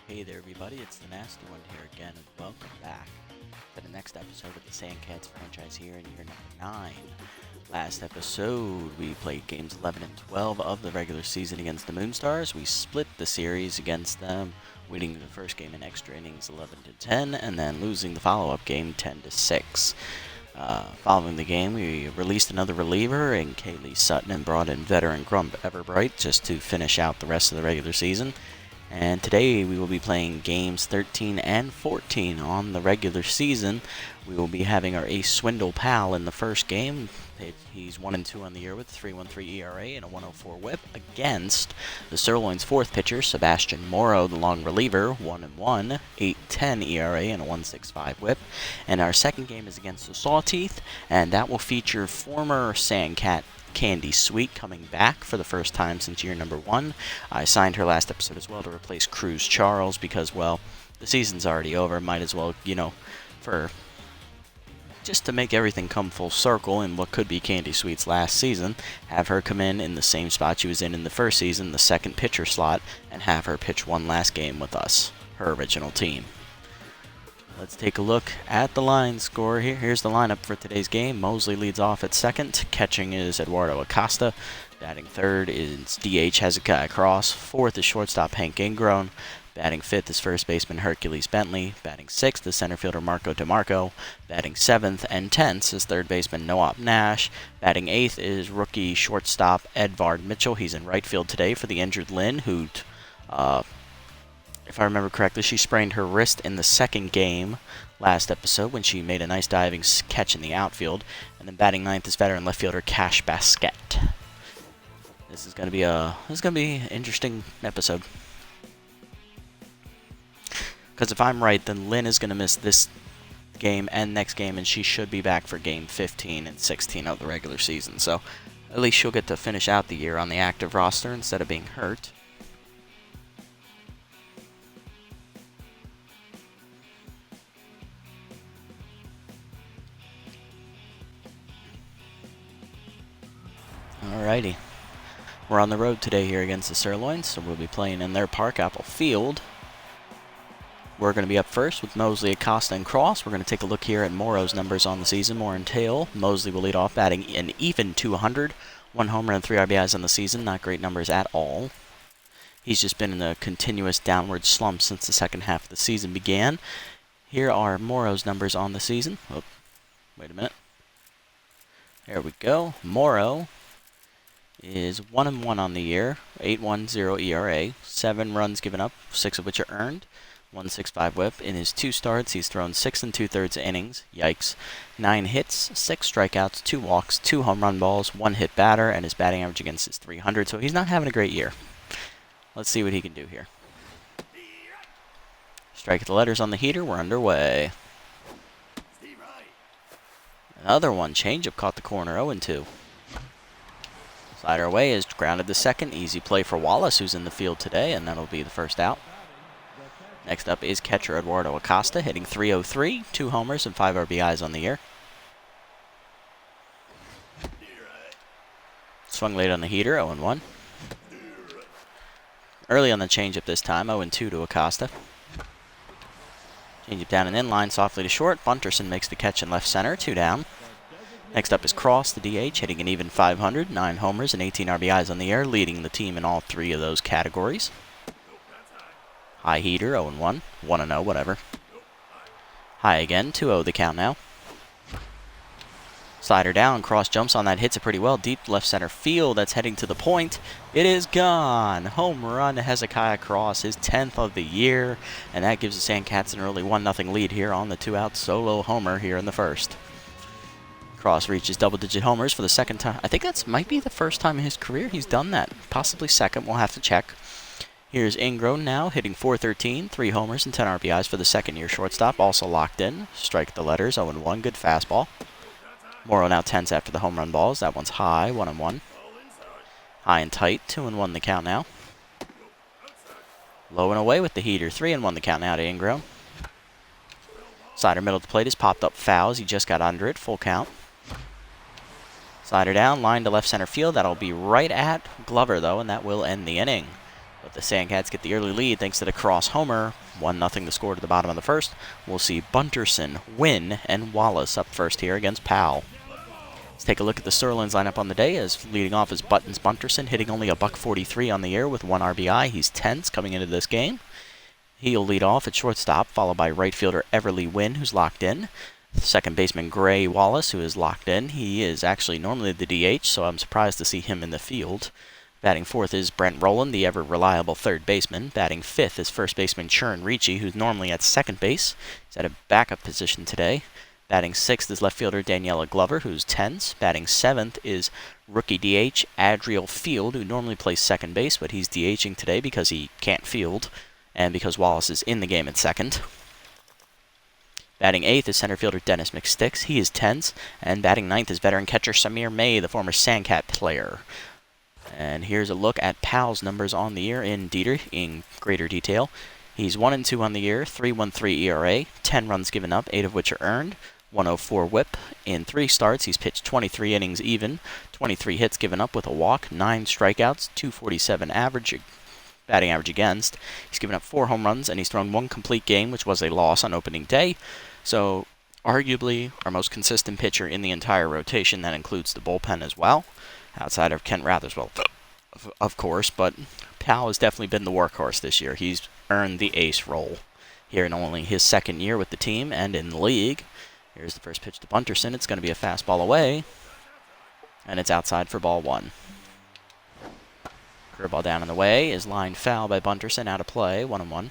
Hey there, everybody. It's the Nasty One here again, and welcome back to the next episode of the Sandcats franchise here in year number 9. Last episode, we played games 11 and 12 of the regular season against the Moonstars. We split the series against them, winning the first game in extra innings 11 to 10, and then losing the follow-up game 10 to 6. Following the game, we released another reliever in Kaylee Sutton and brought in veteran Grump Everbright just to finish out the rest of the regular season. And today we will be playing games 13 and 14 on the regular season. We will be having our ace Swindle Pal in the first game. He's 1-2 on the year with a 3.13 ERA and a 1.04 WHIP against the Sirloin's fourth pitcher, Sebastian Morrow, the long reliever, 1-1, 8.10 ERA and a 1.65 WHIP. And our second game is against the Sawteeth, and that will feature former Sandcat Candy Sweet coming back for the first time since year number 1. I signed her last episode as well to replace Cruz Charles because, well, the season's already over. Might as well, for just to make everything come full circle in what could be Candy Sweet's last season, have her come in the same spot she was in the first season, the second pitcher slot, and have her pitch one last game with us, her original team. Let's take a look at the line score here. Here's the lineup for today's game. Mosley leads off at second. Catching is Eduardo Acosta. Batting third is DH Hezekiah Cross. Fourth is shortstop Hank Ingrown. Batting fifth is first baseman Hercules Bentley. Batting sixth is center fielder Marco DeMarco. Batting seventh and 10th is third baseman Noop Nash. Batting eighth is rookie shortstop Edvard Mitchell. He's in right field today for the injured Lynn, who if I remember correctly, she sprained her wrist in the second game last episode when she made a nice diving catch in the outfield. And then batting ninth is veteran left fielder Cash Basquette. This is going to be an interesting episode. Because if I'm right, then Lynn is going to miss this game and next game, and she should be back for game 15 and 16 of the regular season. So at least she'll get to finish out the year on the active roster instead of being hurt. Alrighty. We're on the road today here against the Sirloins, so we'll be playing in their park, Apple Field. We're going to be up first with Mosley, Acosta, and Cross. We're going to take a look here at Morrow's numbers on the season, more in tail. Mosley will lead off, batting an even 200. 1 homer and 3 RBIs on the season. Not great numbers at all. He's just been in a continuous downward slump since the second half of the season began. Here are Morrow's numbers on the season. Oh, wait a minute. There we go. Morrow is 1-1 on the year, 8.10 ERA, 7 runs given up, 6 of which are earned, 1.65 WHIP. In his 2 starts, he's thrown 6 2/3 innings. Yikes. 9 hits, 6 strikeouts, 2 walks, 2 home run balls, 1 hit batter, and his batting average against is 300. So he's not having a great year. Let's see what he can do here. Strike at the letters on the heater. We're underway. Another one. Changeup caught the corner. 0-2. Slider away is grounded to second. Easy play for Wallace, who's in the field today, and that'll be the first out. Next up is catcher Eduardo Acosta, hitting .303, 2 homers and 5 RBIs on the year. Swung late on the heater, 0-1. Early on the changeup this time, 0-2 to Acosta. Changeup down and in, line softly to short. Bunterson makes the catch in left center, 2 down. Next up is Cross, the DH, hitting an even .500, 9 homers and 18 RBIs on the year, leading the team in all 3 of those categories. High heater, 0-1, 1-0, whatever. High again, 2-0 the count now. Slider down, Cross jumps on that, hits it pretty well. Deep left center field, that's heading to the point. It is gone. Home run to Hezekiah Cross, his 10th of the year. And that gives the Sandcats an early 1-0 lead here on the 2-out solo homer here in the first. Cross reaches double-digit homers for the second time. I think that might be the first time in his career he's done that. Possibly second, we'll have to check. Here's Ingrown now, hitting .413, 3 homers and 10 RBIs for the second-year shortstop, also locked in. Strike at the letters, 0-1, good fastball. Morrow now tense after the home run balls. That one's high, 1-1. High and tight, 2-1 the count now. Low and away with the heater, 3-1 the count now to Ingrown. Slider middle of the plate is popped up fouls. He just got under it, full count. Slider down, line to left center field. That'll be right at Glover, though, and that will end the inning. But the Sandcats get the early lead thanks to the cross homer. 1-0 the score to the bottom of the first. We'll see Bunterson, Wynn, and Wallace up first here against Powell. Let's take a look at the Sterling's lineup on the day. As leading off is Buttons Bunterson, hitting only a $143 on the year with 1 RBI. He's tense coming into this game. He'll lead off at shortstop, followed by right fielder Everly Wynn, who's locked in. Second baseman Gray Wallace, who is locked in. He is actually normally the DH, so I'm surprised to see him in the field. Batting fourth is Brent Rowland, the ever-reliable third baseman. Batting fifth is first baseman Churn Ricci, who's normally at second base. He's at a backup position today. Batting sixth is left fielder Daniela Glover, who's tense. Batting seventh is rookie DH Adriel Field, who normally plays second base, but he's DHing today because he can't field, and because Wallace is in the game at second. Batting eighth is center fielder Dennis McSticks. He is tense. And batting ninth is veteran catcher Samir May, the former Sandcat player. And here's a look at Powell's numbers on the year in greater detail. He's 1-2 on the year, 3.13 ERA, 10 runs given up, 8 of which are earned, 104 WHIP. In 3 starts, he's pitched 23 innings even, 23 hits given up with a walk, 9 strikeouts, 247 batting average against. He's given up 4 home runs, and he's thrown 1 complete game, which was a loss on opening day. So, arguably, our most consistent pitcher in the entire rotation. That includes the bullpen as well, outside of Kent Ratherswell, of course. But Powell has definitely been the workhorse this year. He's earned the ace role here in only his second year with the team and in the league. Here's the first pitch to Bunterson. It's going to be a fastball away, and it's outside for ball 1. Curveball down in the way is lined foul by Bunterson, out of play, 1-1.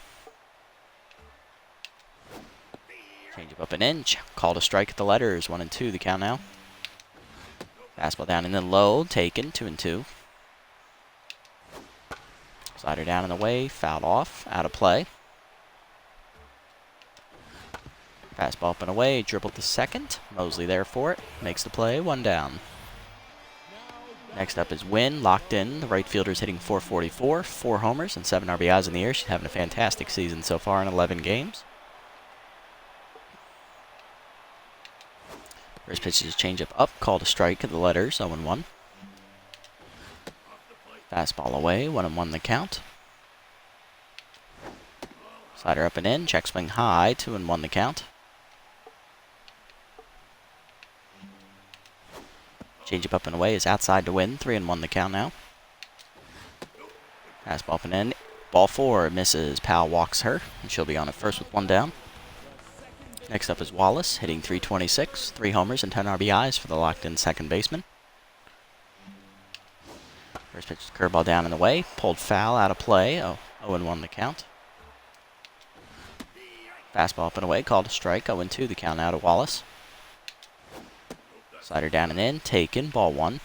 Change up and in, called a strike at the letters, 1-2 the count now. Fastball down and then low, taken, 2-2. Slider down in the way, fouled off, out of play. Fastball up and away, dribbled to second. Mosley there for it, makes the play, 1 down. Next up is Wynn, locked in. The right fielder's hitting .444, 4 homers and 7 RBIs in the year. She's having a fantastic season so far in 11 games. First pitch is a changeup up, called a strike at the letters, 0-1. Fastball away, 1-1 the count. Slider up and in, check swing high, 2-1 the count. Changeup up and away is outside to Win, 3-1 the count now. Fastball up and in, ball 4 misses. Powell walks her, and she'll be on at first with 1 down. Next up is Wallace, hitting .326, 3 homers and 10 RBIs for the locked-in second baseman. First pitch is curveball down in the way, pulled foul, out of play, 0-1 the count. Fastball up and away, called a strike, 0-2 the count out of Wallace. Slider down and in, taken, ball 1.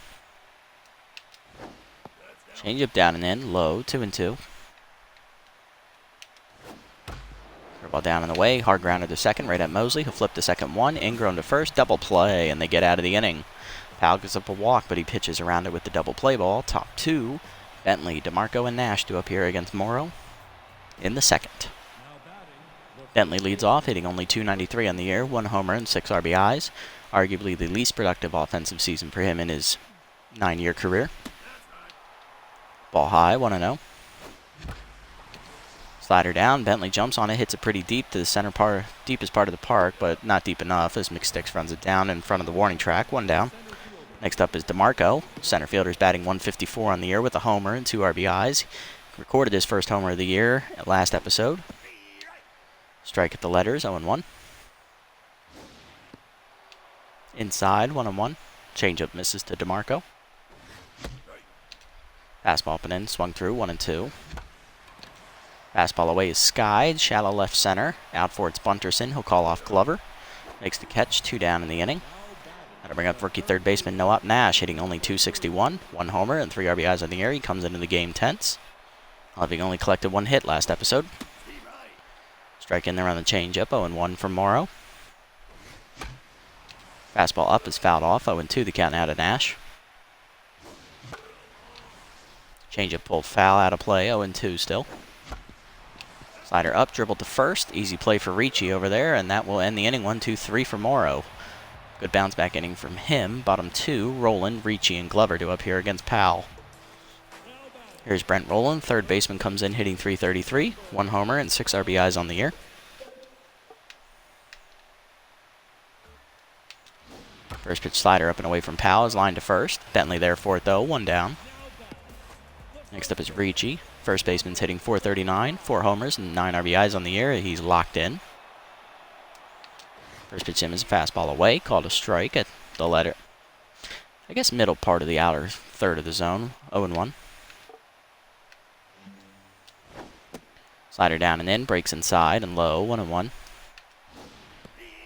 Changeup down and in, low, 2-2. Curveball down and away, hard grounded to second, right at Mosley. He'll flip the second 1, Ingram to first, double play, and they get out of the inning. Powell gives up a walk, but he pitches around it with the double play ball. Top 2, Bentley, DeMarco, and Nash do appear against Morrow in the second. Bentley leads off, hitting only .293 on the year, 1 homer and 6 RBIs. Arguably the least productive offensive season for him in his 9-year career. Ball high, 1-0. Slider down, Bentley jumps on it, hits it pretty deep to the deepest part of the park, but not deep enough as McSticks runs it down in front of the warning track, 1 down. Next up is DeMarco. Center fielder's batting .154 on the year with a homer and 2 RBIs. Recorded his first homer of the year last episode. Strike at the letters, 0-1. Inside, 1-1. Changeup misses to DeMarco. Fastball up and in, swung through, 1-2. Fastball away is skied, shallow left center. Out for it's Bunterson. He'll call off Glover. Makes the catch, 2 down in the inning. That'll bring up rookie third baseman Noah Nash, hitting only .261, 1 homer and 3 RBIs on the year. He comes into the game tense, having only collected 1 hit last episode. Strike in there on the changeup, 0-1 from Morrow. Fastball up is fouled off, 0-2 the count out of Nash. Changeup pulled foul, out of play, 0-2 still. Slider up, dribbled to first. Easy play for Ricci over there, and that will end the inning. 1-2-3 for Morrow. Good bounce back inning from him. Bottom 2, Rowland, Ricci, and Glover to up here against Powell. Here's Brent Rowland, third baseman, comes in hitting .333, 1 homer and 6 RBIs on the year. First pitch slider up and away from Powell is lined to first. Bentley there for it though, 1 down. Next up is Ricci. First baseman's hitting .439, 4 homers and 9 RBIs on the year. He's locked in. First pitch in is a fastball away, called a strike at the middle part of the outer third of the zone, 0-1. Slider down and in, breaks inside and low, 1-1.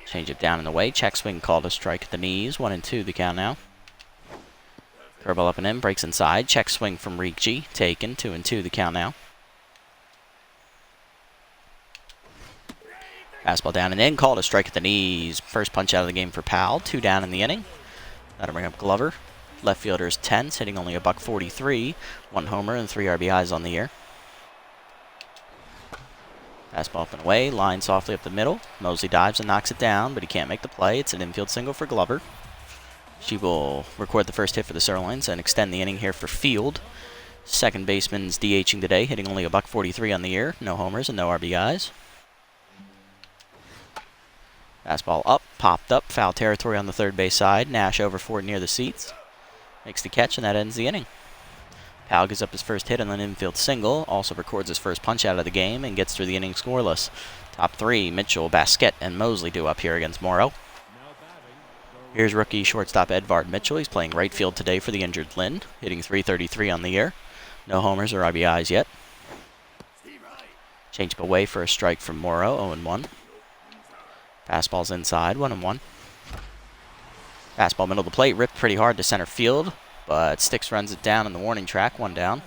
Change it down and away, check swing, called a strike at the knees, 1-2 the count now. Curveball up and in, breaks inside, check swing from Ricci, taken, 2-2 the count now. Fastball down and in, called a strike at the knees. First punch out of the game for Powell, 2 down in the inning. That'll bring up Glover. Left fielder is tense, hitting only a .143, 1 homer and 3 RBIs on the year. Fastball up and away, line softly up the middle. Mosley dives and knocks it down, but he can't make the play. It's an infield single for Glover. She will record the first hit for the Sirloins and extend the inning here for Field. Second baseman's DHing today, hitting only a .43 on the year. No homers and no RBIs. Fastball up, popped up, foul territory on the third base side. Nash over for it near the seats. Makes the catch, and that ends the inning. Powell gives up his first hit on an infield single, also records his first punch out of the game, and gets through the inning scoreless. Top 3, Mitchell, Basquette, and Mosley due up here against Morrow. Here's rookie shortstop Edvard Mitchell. He's playing right field today for the injured Lynn, hitting .333 on the year. No homers or RBIs yet. Change up away for a strike from Morrow, 0-1. Fastball's inside, 1-1. Fastball middle of the plate, ripped pretty hard to center field, but Sticks runs it down in the warning track, 1 down.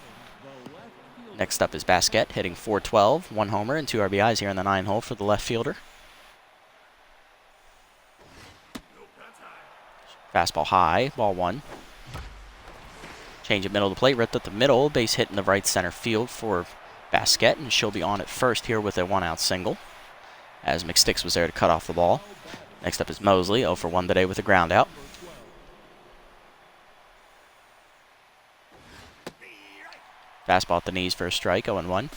Next up is Basquette, hitting .412, 1 homer and 2 RBIs here in the 9 hole for the left fielder. Fastball high, ball 1. Change it middle of the plate, ripped up the middle, base hit in the right center field for Basquette, and she'll be on at first here with a 1-out single, as McSticks was there to cut off the ball. Next up is Mosley, 0 for 1 today with a ground out. Fastball at the knees for a strike, 0-1.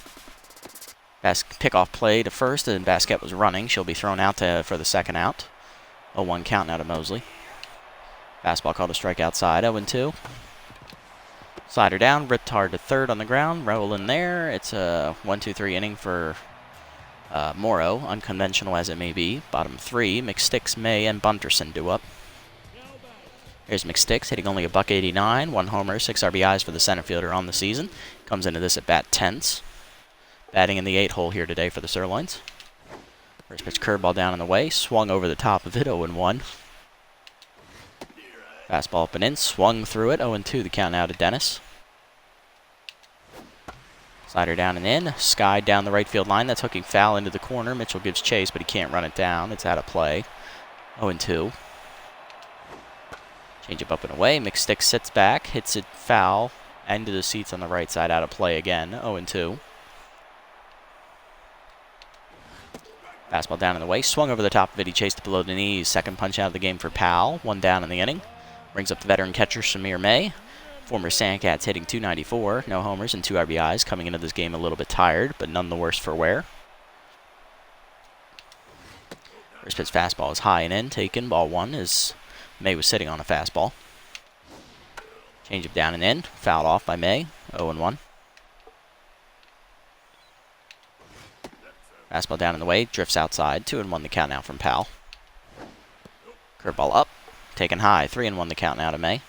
Pickoff play to first, and Basquette was running. She'll be thrown out for the second out. 0-1 count now to Mosley. Fastball called a strike outside, 0-2. Slider down, ripped hard to third on the ground, rolling there. It's a 1-2-3 inning for Morrow, unconventional as it may be. Bottom 3, McSticks, May, and Bunterson due up. Here's McSticks, hitting only a .189, 1 homer, 6 RBIs for the center fielder on the season. Comes into this at bat tense. Batting in the 8 hole here today for the Sirloins. First pitch curveball down and away, swung over the top of it, 0-1. Fastball up and in, swung through it, 0-2 the count now to Dennis. Slider down and in, skied down the right field line. That's hooking foul into the corner. Mitchell gives chase, but he can't run it down. It's out of play, 0-2. Change up and away. McSticks sits back, hits it foul, into the seats on the right side, out of play again, 0-2. Fastball down and away, swung over the top of it. He chased it below the knees. Second punch out of the game for Powell, 1 down in the inning. Brings up the veteran catcher Shamir May. Former Sandcats hitting .294, no homers and 2 RBIs. Coming into this game a little bit tired, but none the worse for wear. First pitch fastball is high and in, taken. Ball 1 as May was sitting on a fastball. Change up down and in, fouled off by May, 0-1. Fastball down and away, drifts outside, 2-1 the count now from Powell. Curveball up, taken high, 3-1 the count now to May.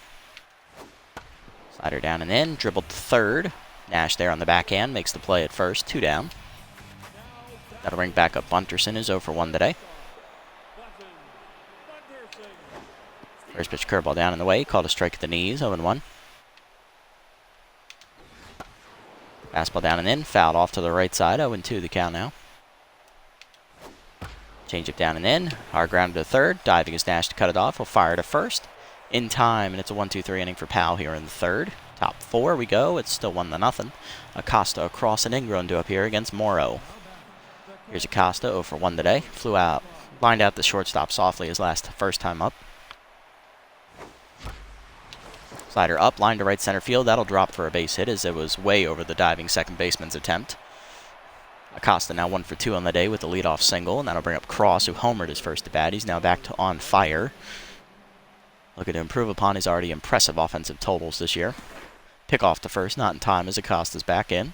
Slider down and in, dribbled to third. Nash there on the backhand, makes the play at first, 2 down. That'll bring back up Bunterson, who's 0 for 1 today. First pitch curveball down in the way, called a strike at the knees, 0-1. Fastball down and in, fouled off to the right side, 0-2 the count now. Change it down and in, hard ground to third, diving is Nash to cut it off. He'll fire to first. In time, and it's a 1-2-3 inning for Powell here in the third. Top 4 we go, it's still 1-0. Acosta across and Ingram to up here against Morrow. Here's Acosta, 0 for 1 today. Flew out, lined out the shortstop softly his first time up. Slider up, line to right center field. That'll drop for a base hit as it was way over the diving second baseman's attempt. Acosta now 1 for 2 on the day with the leadoff single, and that'll bring up Cross, who homered his first at bat. He's now back to on fire. Looking to improve upon his already impressive offensive totals this year. Pick off the first, not in time as Acosta's back in.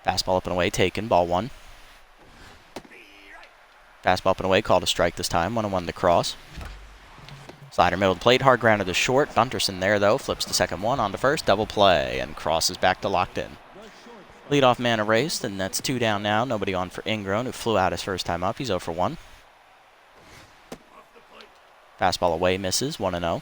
Fastball up and away, taken, ball 1. Fastball up and away, called a strike this time, 1-1 to Cross. Slider middle of the plate, hard grounder to short. Gunderson there, though, flips to second one, on to first, double play, and Cross is back to locked in. Leadoff man erased, and that's 2 down now. Nobody on for Ingrown, who flew out his first time up. He's 0 for 1. Fastball away, misses, 1-0.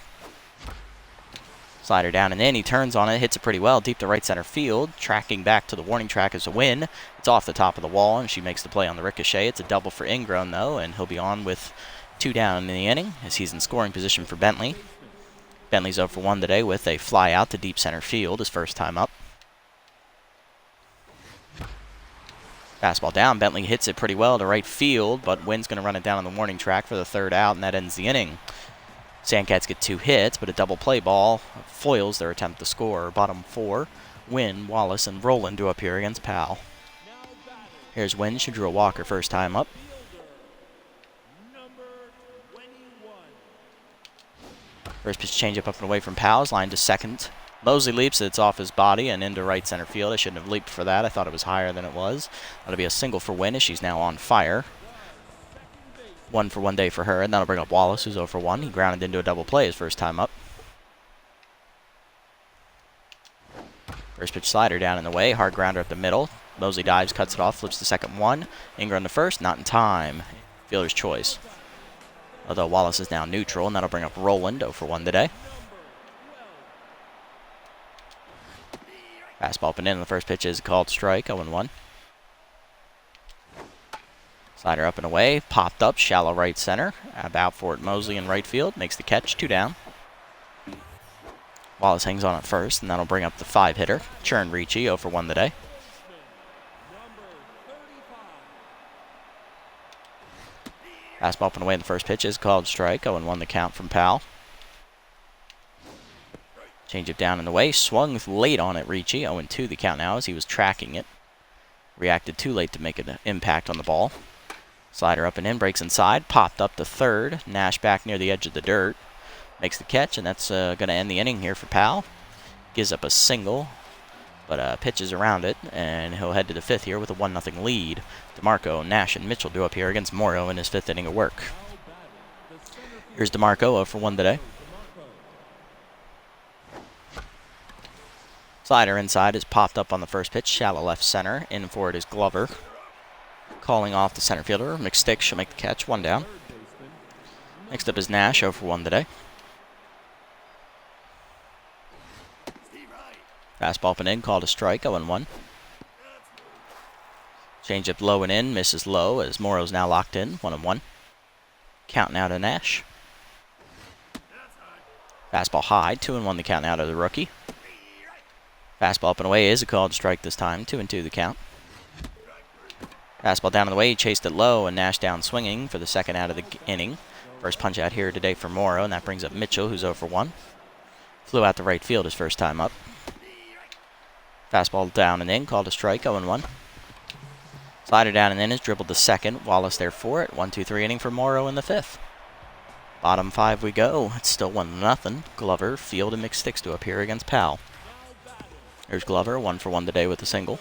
Slider down and in, he turns on it, hits it pretty well, deep to right center field. Tracking back to the warning track is a win. It's off the top of the wall, and she makes the play on the ricochet. It's a double for Ingrown, though, and he'll be on with 2 down in the inning as he's in scoring position for Bentley. Bentley's 0 for 1 today with a fly out to deep center field, his first time up. Fastball down, Bentley hits it pretty well to right field, but Wynn's going to run it down on the warning track for the 3rd out, and that ends the inning. Sandcats get 2 hits, but a double play ball foils their attempt to score. Bottom 4, Wynn, Wallace, and Roland do up here against Powell. Here's Wynn. She drew a walker first time up. First pitch changeup up and away from Powell's, line to second. Mosley leaps, it's off his body and into right center field. I shouldn't have leaped for that. I thought it was higher than it was. That'll be a single for Wynn as she's now on fire. 1 for 1 day for her, and that'll bring up Wallace, who's 0 for 1. He grounded into a double play his first time up. First pitch slider down in the way, hard grounder up the middle. Mosley dives, cuts it off, flips to second one. Ingram to first, not in time. Fielder's choice. Although Wallace is now neutral, and that'll bring up Roland, 0 for 1 today. Fastball up and in. The first pitch is a called strike, 0-1. Slider up and away, popped up, shallow right center. About for it, Mosley in right field, makes the catch, 2 down. Wallace hangs on at first, and that'll bring up the 5-hitter. Churn Ricci, 0 for 1 today. Fastball up and away in the first pitch is called strike, 0-1 the count from Powell. Change it down in the way, swung late on it, Ricci, 0-2 the count now as he was tracking it. Reacted too late to make an impact on the ball. Slider up and in, breaks inside, popped up to third. Nash back near the edge of the dirt. Makes the catch, and that's going to end the inning here for Powell. Gives up a single, but pitches around it, and he'll head to the 5th here with a 1-0 lead. DeMarco, Nash, and Mitchell do up here against Morrow in his 5th inning of work. Here's DeMarco, 0 for 1 today. Slider inside is popped up on the first pitch, shallow left center. In for it is Glover. Calling off the center fielder. McStick should make the catch, 1 down. Next up is Nash, 0 for 1 today. Fastball up and in, called a strike, 0-1. Change up low and in, misses low as Morrow's now locked in, 1-1. Count now to Nash. Fastball high, 2-1 the count now to the rookie. Fastball up and away is a called strike this time, 2-2 the count. Fastball down and away, he chased it low, and Nash down swinging for the 2nd out of the inning. First punch out here today for Morrow, and that brings up Mitchell, who's 0 for 1. Flew out to right field his first time up. Fastball down and in, called a strike, 0-1. Slider down and in is dribbled to second. Wallace there for it. 1-2-3 inning for Morrow in the 5th. Bottom 5 we go. It's still 1-0. Glover, Field, and McSticks do up here against Powell. There's Glover, 1 for 1 today with a single.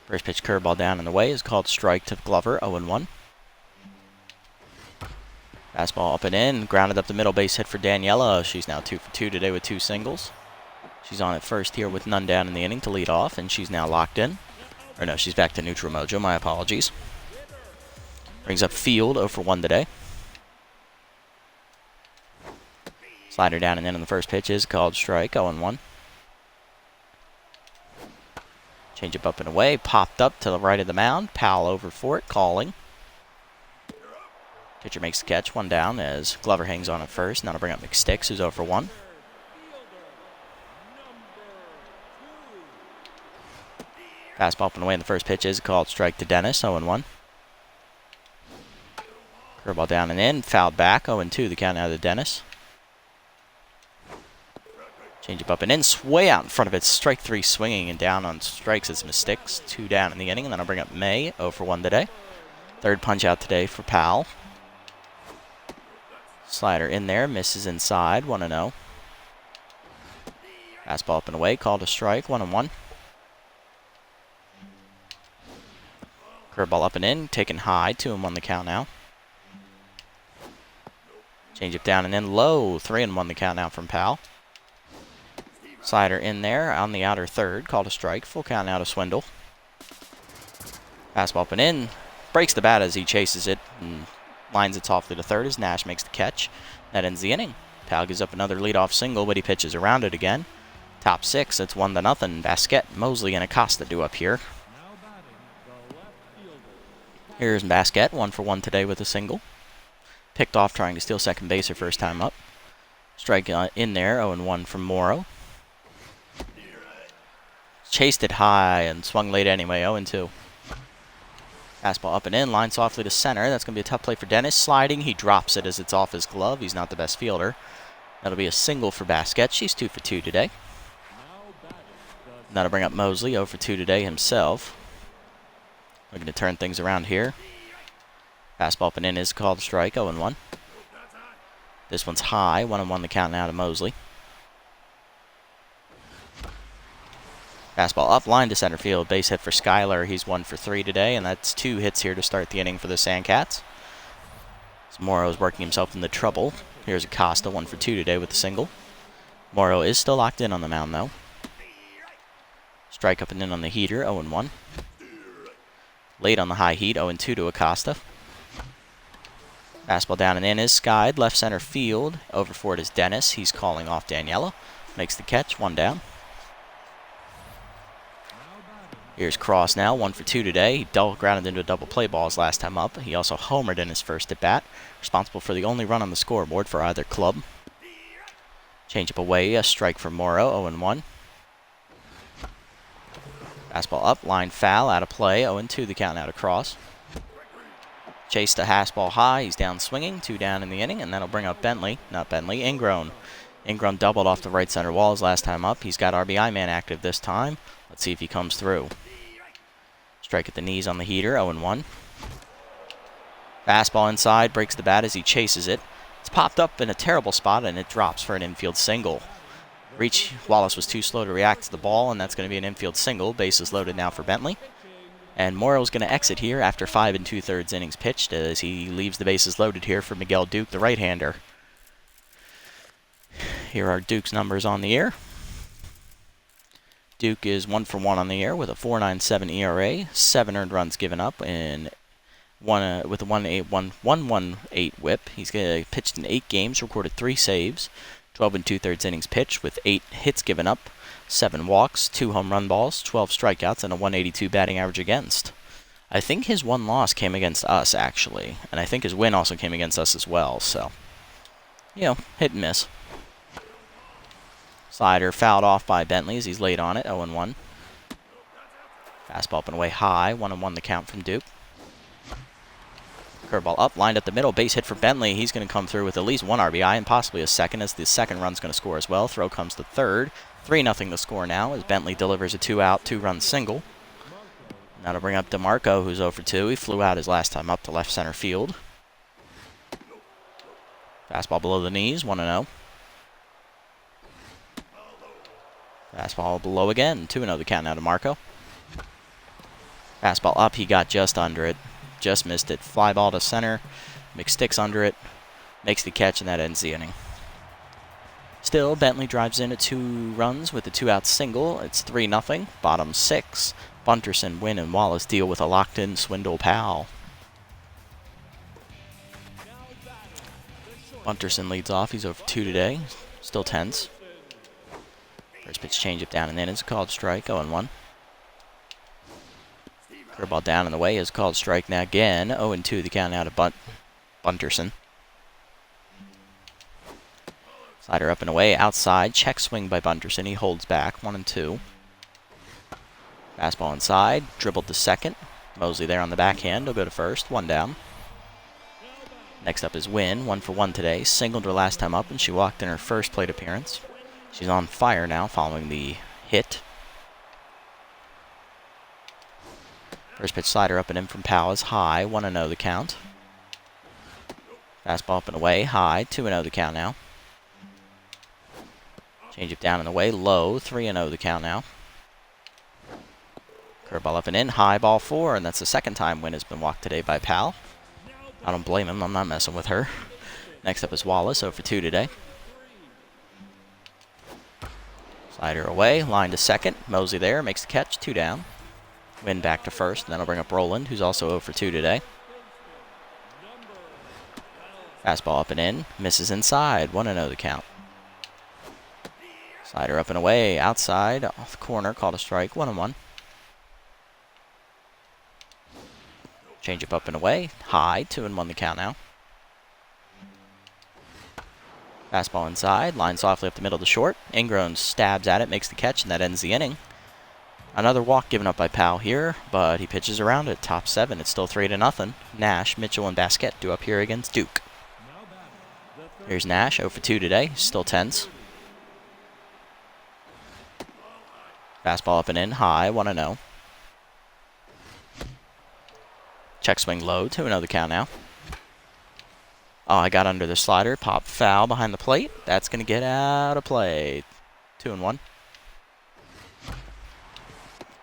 First pitch curveball down in the way is called strike to Glover, 0-1. Fastball up and in, grounded up the middle, base hit for Daniela. She's now 2 for 2 today with 2 singles. She's on at first here with none down in the inning to lead off, and she's now locked in. Or no, she's back to neutral mojo, my apologies. Brings up Field, 0 for 1 today. Slider down and in on the first pitch is called strike, 0-1. Change up and away, popped up to the right of the mound. Powell over for it, calling. Pitcher makes the catch, 1 down as Glover hangs on at first. Now to bring up McSticks, who's 0 for 1. Fastball up and away in the first pitch is called strike to Dennis, 0-1. Curveball down and in, fouled back, 0-2 the count out to Dennis. Change up and in, way out in front of it, strike 3 swinging and down on strikes as mistakes. 2 down in the inning, and then I'll bring up May, 0 for 1 today. Third punch out today for Powell. Slider in there, misses inside, 1-0. Fastball up and away, called a strike, 1-1. Curveball up and in, taken high, 2-1 the count now. Change up down and in low, 3-1 the count now from Powell. Slider in there on the outer third, called a strike, full count now to Swindle. Fastball up and in, breaks the bat as he chases it and lines it softly to third as Nash makes the catch. That ends the inning. Powell gives up another leadoff single, but he pitches around it again. Top 6, it's 1-0. Basquet, Mosley, and Acosta due up here. Here's Basquet, 1 for 1 today with a single. Picked off trying to steal second base her first time up. Strike in there, 0-1 from Morrow. Chased it high and swung late anyway, 0-2. Fastball up and in, line softly to center. That's going to be a tough play for Dennis. Sliding, he drops it as it's off his glove. He's not the best fielder. That'll be a single for Basquet. She's 2 for 2 today. That'll bring up Mosley, 0 for 2 today himself. Looking to turn things around here. Fastball up and in is called strike, 0-1. This one's high, 1-1 the count now to Mosley. Fastball up, line to center field. Base hit for Skyler. He's 1 for 3 today, and that's 2 hits here to start the inning for the Sandcats. So Morrow's working himself into trouble. Here's Acosta, 1 for 2 today with a single. Morrow is still locked in on the mound, though. Strike up and in on the heater, 0-1. Late on the high heat, 0-2 to Acosta. Fastball down and in is skied. Left center field. Over for it is Dennis. He's calling off Daniela. Makes the catch, 1 down. Here's Cross now, 1 for 2 today. He grounded into a double play ball his last time up. He also homered in his first at bat. Responsible for the only run on the scoreboard for either club. Change up away, a strike for Morrow, 0-1. Fastball up, line foul, out of play, 0-2 the count out of Cross. Chased a fastball high, he's down swinging, 2 down in the inning, and that'll bring up Ingrown. Ingrown doubled off the right center wall his last time up. He's got RBI man active this time. Let's see if he comes through. Strike at the knees on the heater, 0-1. Fastball inside, breaks the bat as he chases it. It's popped up in a terrible spot, and it drops for an infield single. Wallace was too slow to react to the ball, and that's going to be an infield single. Bases loaded now for Bentley. And Morrow's going to exit here after 5 2/3 innings pitched as he leaves the bases loaded here for Miguel Duke, the right-hander. Here are Duke's numbers on the air. Duke is 1 for 1 on the air with a 4.97 ERA, 7 earned runs given up, and with a 1.18 WHIP. He's pitched in 8 games, recorded 3 saves, 12 2/3 innings pitched with 8 hits given up, 7 walks, 2 home run balls, 12 strikeouts, and a 182 batting average against. I think his 1 loss came against us, actually, and I think his win also came against us as well, so, hit and miss. Slider fouled off by Bentley as he's late on it, 0-1. Fastball up and away high, 1-1 the count from Duke. Curveball up, lined up the middle, base hit for Bentley. He's going to come through with at least 1 RBI and possibly a second as the second run's going to score as well. Throw comes to third. 3-0 the score now as Bentley delivers a 2-out, 2-run single. Now to bring up DeMarco, who's 0 for 2. He flew out his last time up to left center field. Fastball below the knees, 1-0. Fastball below again, 2-0 the count now to Marco. Fastball up, he got just under it. Just missed it. Fly ball to center. McSticks under it. Makes the catch, and that ends the inning. Still, Bentley drives in at 2 runs with a 2-out single. It's 3-0. Bottom 6. Bunterson, Wynn, and Wallace deal with a locked-in Swindle Powell. Bunterson leads off. He's 0 for 2 today. Still tense. First pitch changeup down and in is a called strike, 0-1. Curveball down and away is called strike now again, 0-2 the count now to Bunterson. Slider up and away, outside, check swing by Bunterson, he holds back, 1-2. Fastball inside, dribbled to second. Mosley there on the backhand, he'll go to first, 1 down. Next up is Wynn, 1 for 1 today. Singled her last time up, and she walked in her first plate appearance. She's on fire now following the hit. First pitch slider up and in from Powell is high, 1-0 the count. Fastball up and away, high, 2-0 the count now. Change it down and away, low, 3-0 the count now. Curveball up and in, high, ball 4, and that's the second time Wynn has been walked today by Powell. I don't blame him, I'm not messing with her. Next up is Wallace, 0 for 2 today. Slider away, line to second, Mosley there, makes the catch, 2 down. Wynn back to first, and then I'll bring up Roland, who's also 0 for 2 today. Fastball up and in, misses inside, 1-0 the count. Slider up and away, outside, off the corner, called a strike, 1-1. Change up and away, high, 2-1 the count now. Fastball inside, line softly up the middle to short. Ingrown stabs at it, makes the catch, and that ends the inning. Another walk given up by Powell here, but he pitches around it. Top 7, it's still 3-0. Nash, Mitchell, and Basquette due up here against Duke. Here's Nash, 0 for 2 today, still tense. Fastball up and in, high, 1-0. Check swing low, 2-0 the count now. Oh, I got under the slider, pop foul behind the plate. That's going to get out of play. 2-1.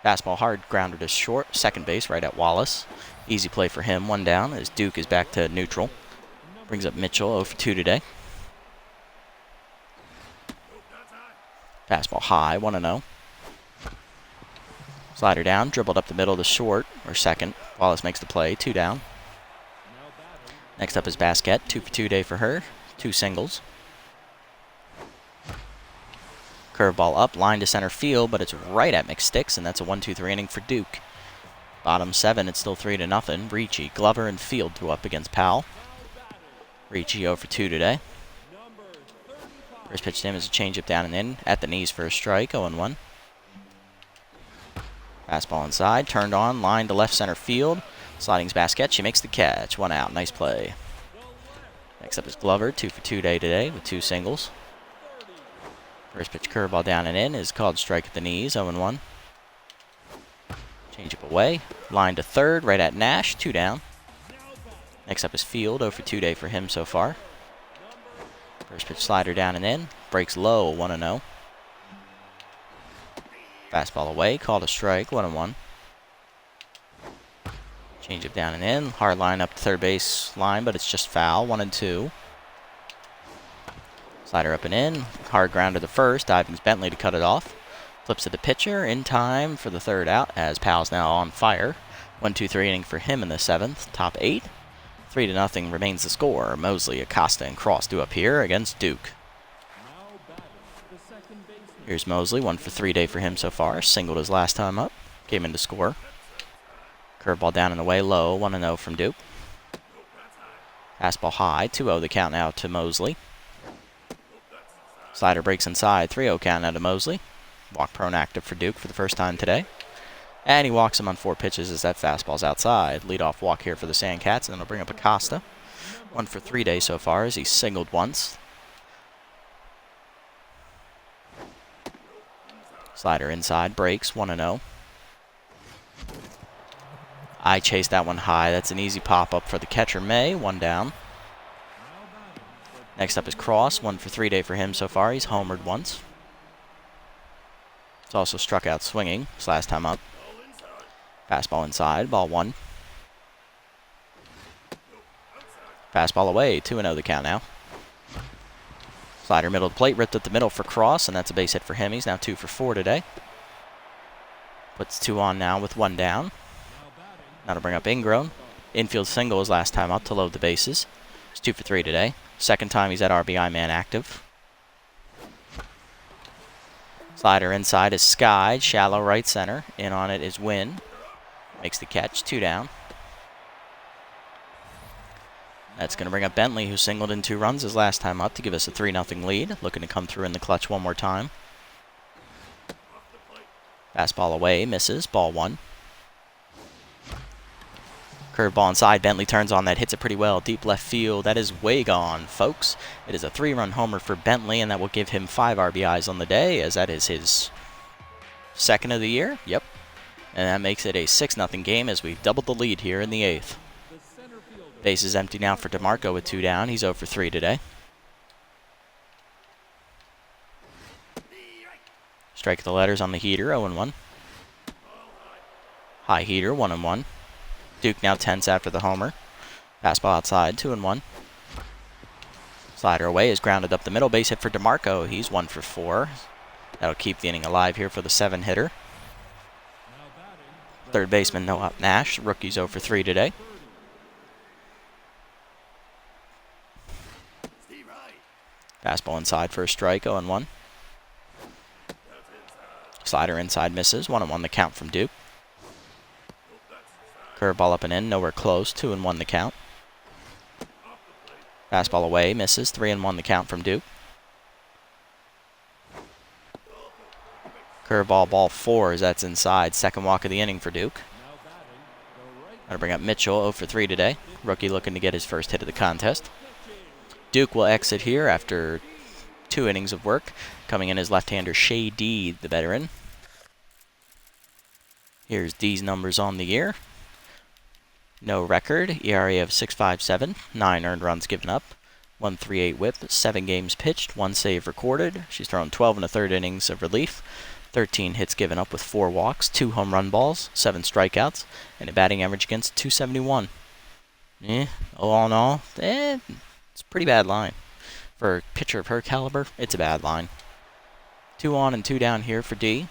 Fastball hard, grounder to short, second base right at Wallace. Easy play for him, 1 down as Duke is back to neutral. Brings up Mitchell, 0 for 2 today. Fastball high, 1-0. Slider down, dribbled up the middle to short, or second. Wallace makes the play, 2 down. Next up is Basquette, 2 for 2 day for her, 2 singles. Curveball up, line to center field, but it's right at McSticks, and that's a 1-2-3 inning for Duke. Bottom 7, it's still 3-0. Ricci, Glover, and Field due up against Powell. Ricci 0 for 2 today. First pitch to him is a changeup down and in, at the knees for a strike, 0-1. Fastball inside, turned on, line to left center field. Sliding's Basquette, she makes the catch, 1 out, nice play. Next up is Glover, 2 for 2 day today with 2 singles. First pitch curveball down and in is called strike at the knees, 0-1. Change up away, line to third, right at Nash, 2 down. Next up is Field, 0 for 2 day for him so far. First pitch slider down and in, breaks low, 1-0. Fastball away, called a strike, 1-1. Change up down and in, hard line up to third base line, but it's just foul, 1-2. Slider up and in, hard ground to the first, diving's Bentley to cut it off. Flips to the pitcher, in time for the 3rd out, as Powell's now on fire. 1-2-3 inning for him in the 7th, top 8. 3-0 remains the score. Mosley, Acosta, and Cross due up here against Duke. Here's Mosley, 1 for 3 day for him so far. Singled his last time up. Came in to score. Curveball down and away low, 1-0 from Duke. Fastball high, 2-0 the count now to Mosley. Slider breaks inside, 3-0 count now to Mosley. Walk prone active for Duke for the first time today. And he walks him on 4 pitches as that fastball's outside. Leadoff walk here for the Sandcats, and then he'll bring up Acosta. 1 for 3 day so far as he's singled once. Slider inside, breaks, 1-0. I chased that one high. That's an easy pop-up for the catcher, May, 1 down. Next up is Cross, 1 for 3 day for him so far. He's homered once. He's also struck out swinging his last time up. Fastball inside, ball 1. Fastball away, 2-0 the count now. Slider middle of the plate, ripped up the middle for Cross, and that's a base hit for him. He's now 2 for 4 today. Puts 2 on now with 1 down. Now to bring up Ingrown. Infield single his last time up to load the bases. He's 2 for 3 today. Second time he's at RBI man active. Slider inside is Sky, shallow right center. In on it is Wynn. Makes the catch, 2 down. That's going to bring up Bentley, who singled in 2 runs his last time up to give us a 3-0 lead. Looking to come through in the clutch one more time. Fastball away, misses, ball 1. Curveball inside. Bentley turns on that, hits it pretty well. Deep left field. That is way gone, folks. It is a 3-run homer for Bentley, and that will give him 5 RBIs on the day, as that is his second of the year. Yep. And that makes it a 6-0 game as we've doubled the lead here in the 8th. Base is empty now for DeMarco with 2 down. He's 0 for 3 today. Strike the letters on the heater, 0-1. High heater, 1-1. Duke now tense after the homer. Fastball outside, 2-1. Slider away is grounded up the middle. Base hit for DeMarco. He's 1 for 4. That'll keep the inning alive here for the 7-hitter. Third baseman Noah Nash. Rookie's 0 for 3 today. Fastball inside for a strike, 0-1. Slider inside misses, 1-1 the count from Duke. Curveball up and in, nowhere close, 2-1 the count. Fastball away, misses, 3-1 the count from Duke. Curveball, ball 4 as that's inside, second walk of the inning for Duke. Gonna bring up Mitchell, 0 for 3 today. Rookie looking to get his first hit of the contest. Duke will exit here after 2 innings of work. Coming in as left-hander Shea D, the veteran. Here's D's numbers on the year. No record, ERA of 6.57, 9 earned runs given up, 1.38 whip, 7 games pitched, 1 save recorded. She's thrown 12 1/3 innings of relief, 13 hits given up with 4 walks, 2 home run balls, 7 strikeouts, and a batting average against 271. All in all, it's a pretty bad line. For a pitcher of her caliber, it's a bad line. 2 on and 2 down here for D.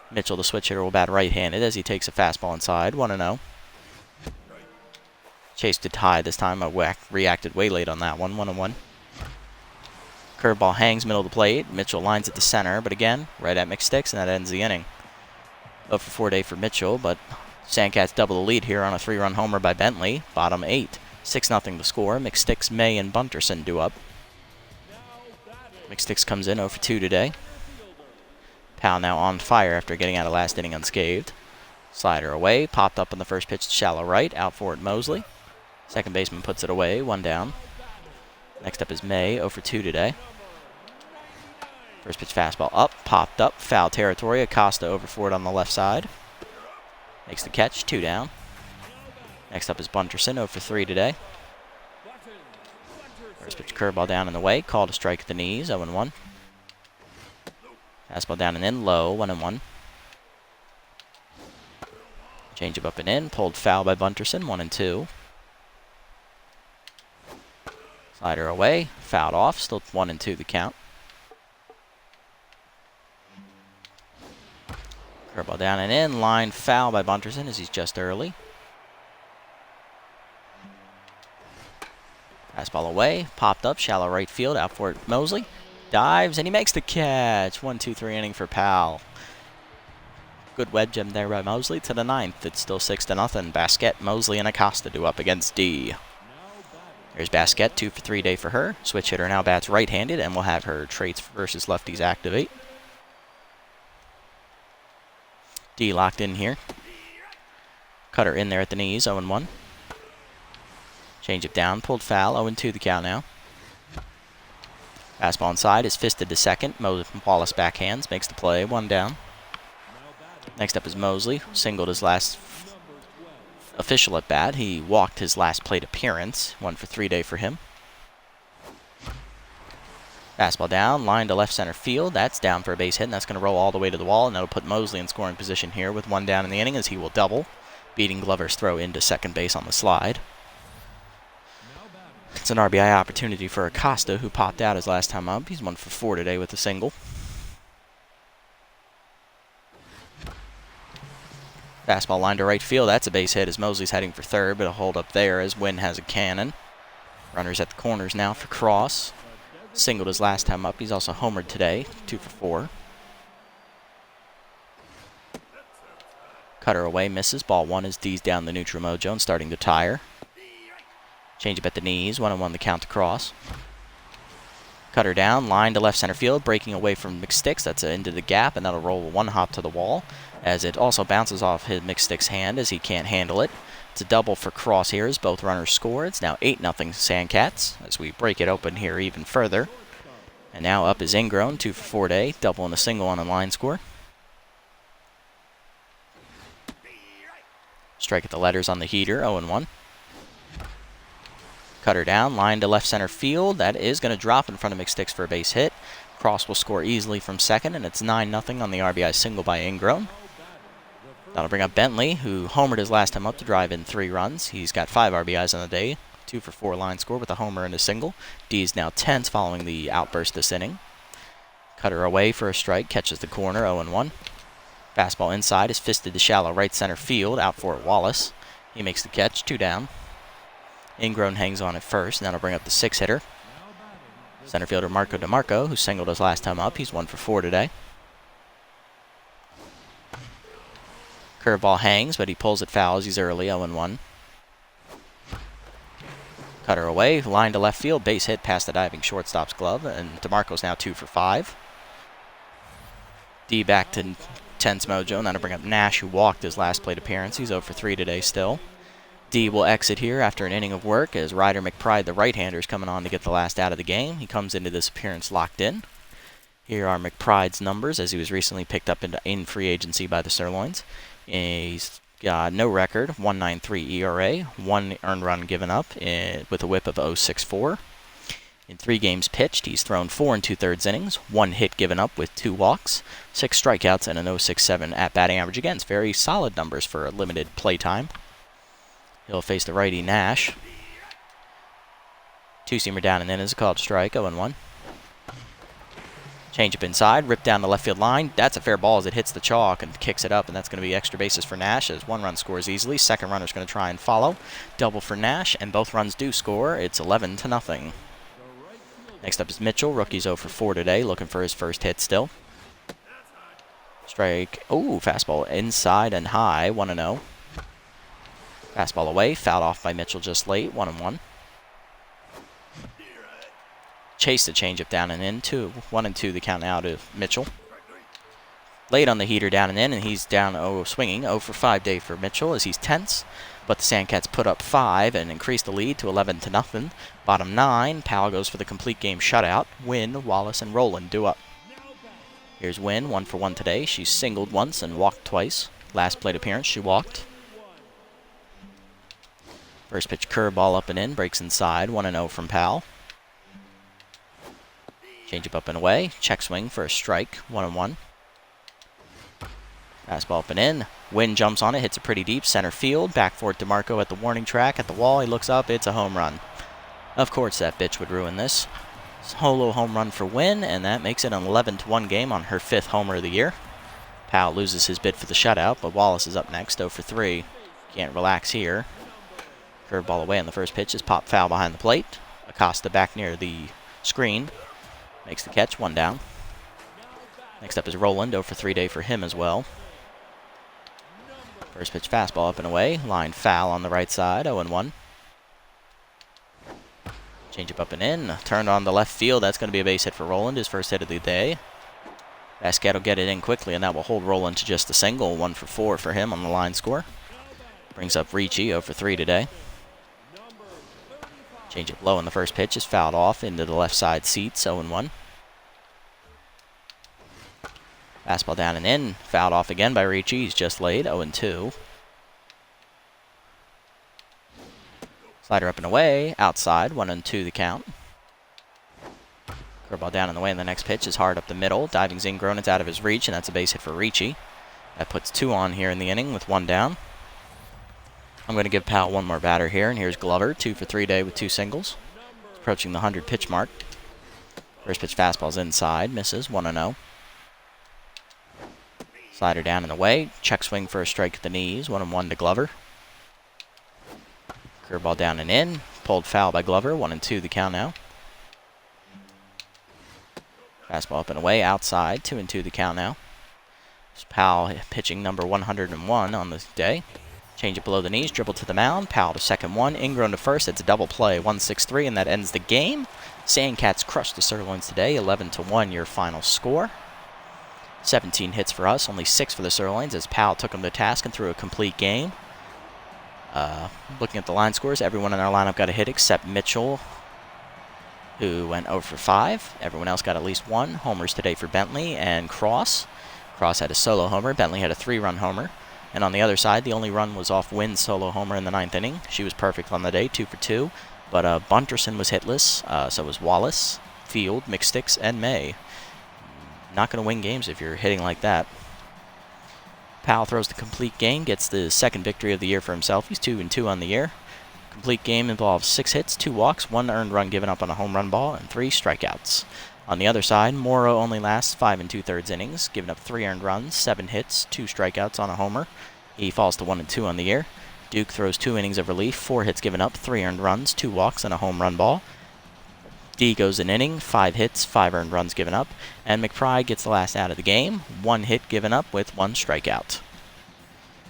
Mitchell, the switch hitter, will bat right-handed as he takes a fastball inside, 1-0. Chase did high this time. I reacted way late on that one, 1-1. Curveball hangs middle of the plate. Mitchell lines it to center, but again, right at McSticks, and that ends the inning. 0 for 4 day for Mitchell, but Sandcats double the lead here on a 3-run homer by Bentley. Bottom 8. 6-0 the score. McSticks, May, and Bunterson do up. McSticks comes in 0 for 2 today. Powell now on fire after getting out of last inning unscathed. Slider away, popped up on the first pitch to shallow right, out for it Mosley. Second baseman puts it away, 1 down. Next up is May, 0 for 2 today. First pitch fastball up, popped up, foul territory. Acosta over for it on the left side. Makes the catch, 2 down. Next up is Bunterson, 0 for 3 today. First pitch curveball down in the way, called a strike at the knees, 0-1. Fastball down and in, low, 1-1. Changeup up and in, pulled foul by Bunterson, 1-2. Slider away, fouled off, still 1-2 the count. Curveball down and in, line foul by Bunterson as he's just early. Fastball away, popped up, shallow right field, out for it Mosley. Dives, and he makes the catch. 1-2-3 inning for Powell. Good wedge gem there by Mosley to the 9th. It's still 6-0. Basquette, Mosley, and Acosta do up against D. There's Basquette, 2 for 3 day for her. Switch hitter now bats right-handed, and we'll have her traits versus lefties activate. D locked in here. Cutter in there at the knees, 0-1. Change it down, pulled foul, 0-2 the count now. Fastball inside is fisted to second. Wallace backhands, makes the play, 1 down. Next up is Mosley, singled his last official at bat. He walked his last plate appearance, 1 for 3 day for him. Fastball down, line to left center field. That's down for a base hit, and that's going to roll all the way to the wall, and that'll put Mosley in scoring position here with 1 down in the inning as he will double, beating Glover's throw into second base on the slide. It's an RBI opportunity for Acosta, who popped out his last time up. He's 1 for 4 today with a single. Fastball line to right field. That's a base hit as Mosley's heading for third, but a hold up there as Wynn has a cannon. Runners at the corners now for Cross. Singled his last time up. He's also homered today, 2 for 4. Cutter away, misses. Ball 1 as D's down the neutral mojo and starting to tire. Change up at the knees, 1-1 the count to Cross. Cutter down, line to left center field, breaking away from McSticks. That's into the gap, and that'll roll 1 hop to the wall, as it also bounces off his McSticks' hand as he can't handle it. It's a double for Cross here as both runners score. It's now 8-0 Sandcats as we break it open here even further. And now up is Ingrown, 2 for 4 today, double and a single on the line score. Strike at the letters on the heater, 0-1. Cutter down, line to left center field. That is going to drop in front of McSticks for a base hit. Cross will score easily from second, and it's 9-0 on the RBI single by Ingrown. That'll bring up Bentley, who homered his last time up to drive in 3 runs. He's got 5 RBIs on the day, 2 for 4 line score with a homer and a single. D is now tense following the outburst this inning. Cutter away for a strike, catches the corner, 0-1. Fastball inside is fisted to shallow right center field, out for Wallace. He makes the catch, 2 down. Ingrown hangs on at first, and that'll bring up the 6-hitter. Center fielder Marco DeMarco, who singled his last time up. He's 1 for 4 today. Curveball hangs, but he pulls it foul as he's early, 0-1. Cutter away, line to left field, base hit past the diving shortstop's glove, and DeMarco's now 2 for 5. D back to tense mojo, and that'll bring up Nash, who walked his last plate appearance. He's 0 for 3 today still. D will exit here after an inning of work as Ryder McBride, the right-hander, is coming on to get the last out of the game. He comes into this appearance locked in. Here are McBride's numbers as he was recently picked up in free agency by the Sirloins. He's got no record, 1.93 ERA, 1 earned run given up with a whip of 0.64. In 3 games pitched, he's thrown 4 2/3 innings, 1 hit given up with 2 walks, 6 strikeouts, and an 0.67 at-batting average. Again, it's very solid numbers for a limited play time. He'll face the righty Nash. 2-seamer down and in is a called strike, 0-1. Change up inside, rip down the left field line. That's a fair ball as it hits the chalk and kicks it up, and that's going to be extra bases for Nash as 1 run scores easily. Second runner's going to try and follow. Double for Nash, and both runs do score. It's 11-0. Next up is Mitchell. Rookie's 0 for 4 today, looking for his first hit still. Strike. Oh, fastball inside and high, 1-0. Fastball away, fouled off by Mitchell just late, 1-1. Chase the changeup down and in, 1-2 the count now to Mitchell. Late on the heater down and in, and he's down swinging, 0 for 5 day for Mitchell as he's tense. But the Sandcats put up 5 and increase the lead to 11-0. Bottom 9, Powell goes for the complete game shutout. Wynn, Wallace, and Rowland due up. Here's Wynn, 1 for 1 today. She's singled once and walked twice. Last plate appearance, she walked. First pitch curveball up and in, breaks inside, 1-0 from Powell. Changeup up and away, check swing for a strike, 1-1. Fastball up and in, Wynn jumps on it, hits it pretty deep, center field, back for it DeMarco at the warning track, at the wall, he looks up, it's a home run. Of course that bitch would ruin this. Solo home run for Wynn, and that makes it an 11-1 game on her 5th homer of the year. Powell loses his bid for the shutout, but Wallace is up next, 0 for 3. Can't relax here. Curveball away on the first pitch is pop foul behind the plate. Acosta back near the screen. Makes the catch, 1 down. Next up is Rowland, 0 for 3 day for him as well. First pitch fastball up and away. Line foul on the right side, 0-1. Changeup up and in. Turned on the left field. That's going to be a base hit for Rowland, his first hit of the day. Vasquez will get it in quickly, and that will hold Rowland to just a single. 1 for 4 for him on the line score. Brings up Ricci, 0 for 3 today. Change it low in the first pitch is fouled off into the left side seats, 0-1. Fastball down and in, fouled off again by Ricci. He's just laid, 0-2. Slider up and away, outside, 1-2 the count. Curveball down and away in the next pitch is hard up the middle. Diving Ingrown, it's out of his reach, and that's a base hit for Ricci. That puts 2 on here in the inning with 1 down. I'm going to give Powell 1 more batter here, and here's Glover, 2 for 3 day with 2 singles. He's approaching the 100 pitch mark. First pitch fastball's inside, misses, 1-0. Slider down and away, check swing for a strike at the knees, 1-1 to Glover. Curveball down and in, pulled foul by Glover, 1-2 the count now. Fastball up and away, outside, 2-2 the count now. It's Powell pitching number 101 on this day. Change it below the knees, dribble to the mound, Powell to second 1, Ingrown to first. It's a double play, 1-6-3, and that ends the game. Sandcats crushed the Sirloins today, 11-1 your final score. 17 hits for us, only 6 for the Sirloins as Powell took them to task and threw a complete game. Looking at the line scores, everyone in our lineup got a hit except Mitchell, who went 0 for 5. Everyone else got at least 1. Homers today for Bentley and Cross. Cross had a solo homer. Bentley had a 3-run homer. And on the other side, the only run was off Wynn's solo homer in the 9th inning. She was perfect on the day, 2 for 2. But Bunterson was hitless, so was Wallace, Field, McSticks, and May. Not going to win games if you're hitting like that. Powell throws the complete game, gets the second victory of the year for himself. He's 2-2 on the year. Complete game involves 6 hits, 2 walks, 1 earned run given up on a home run ball, and 3 strikeouts. On the other side, Morrow only lasts 5 2/3 innings, giving up 3 earned runs, 7 hits, 2 strikeouts on a homer. He falls to 1-2 on the year. Duke throws 2 innings of relief, 4 hits given up, 3 earned runs, 2 walks, and a home run ball. D goes an inning, 5 hits, 5 earned runs given up, and McBride gets the last out of the game, 1 hit given up with 1 strikeout.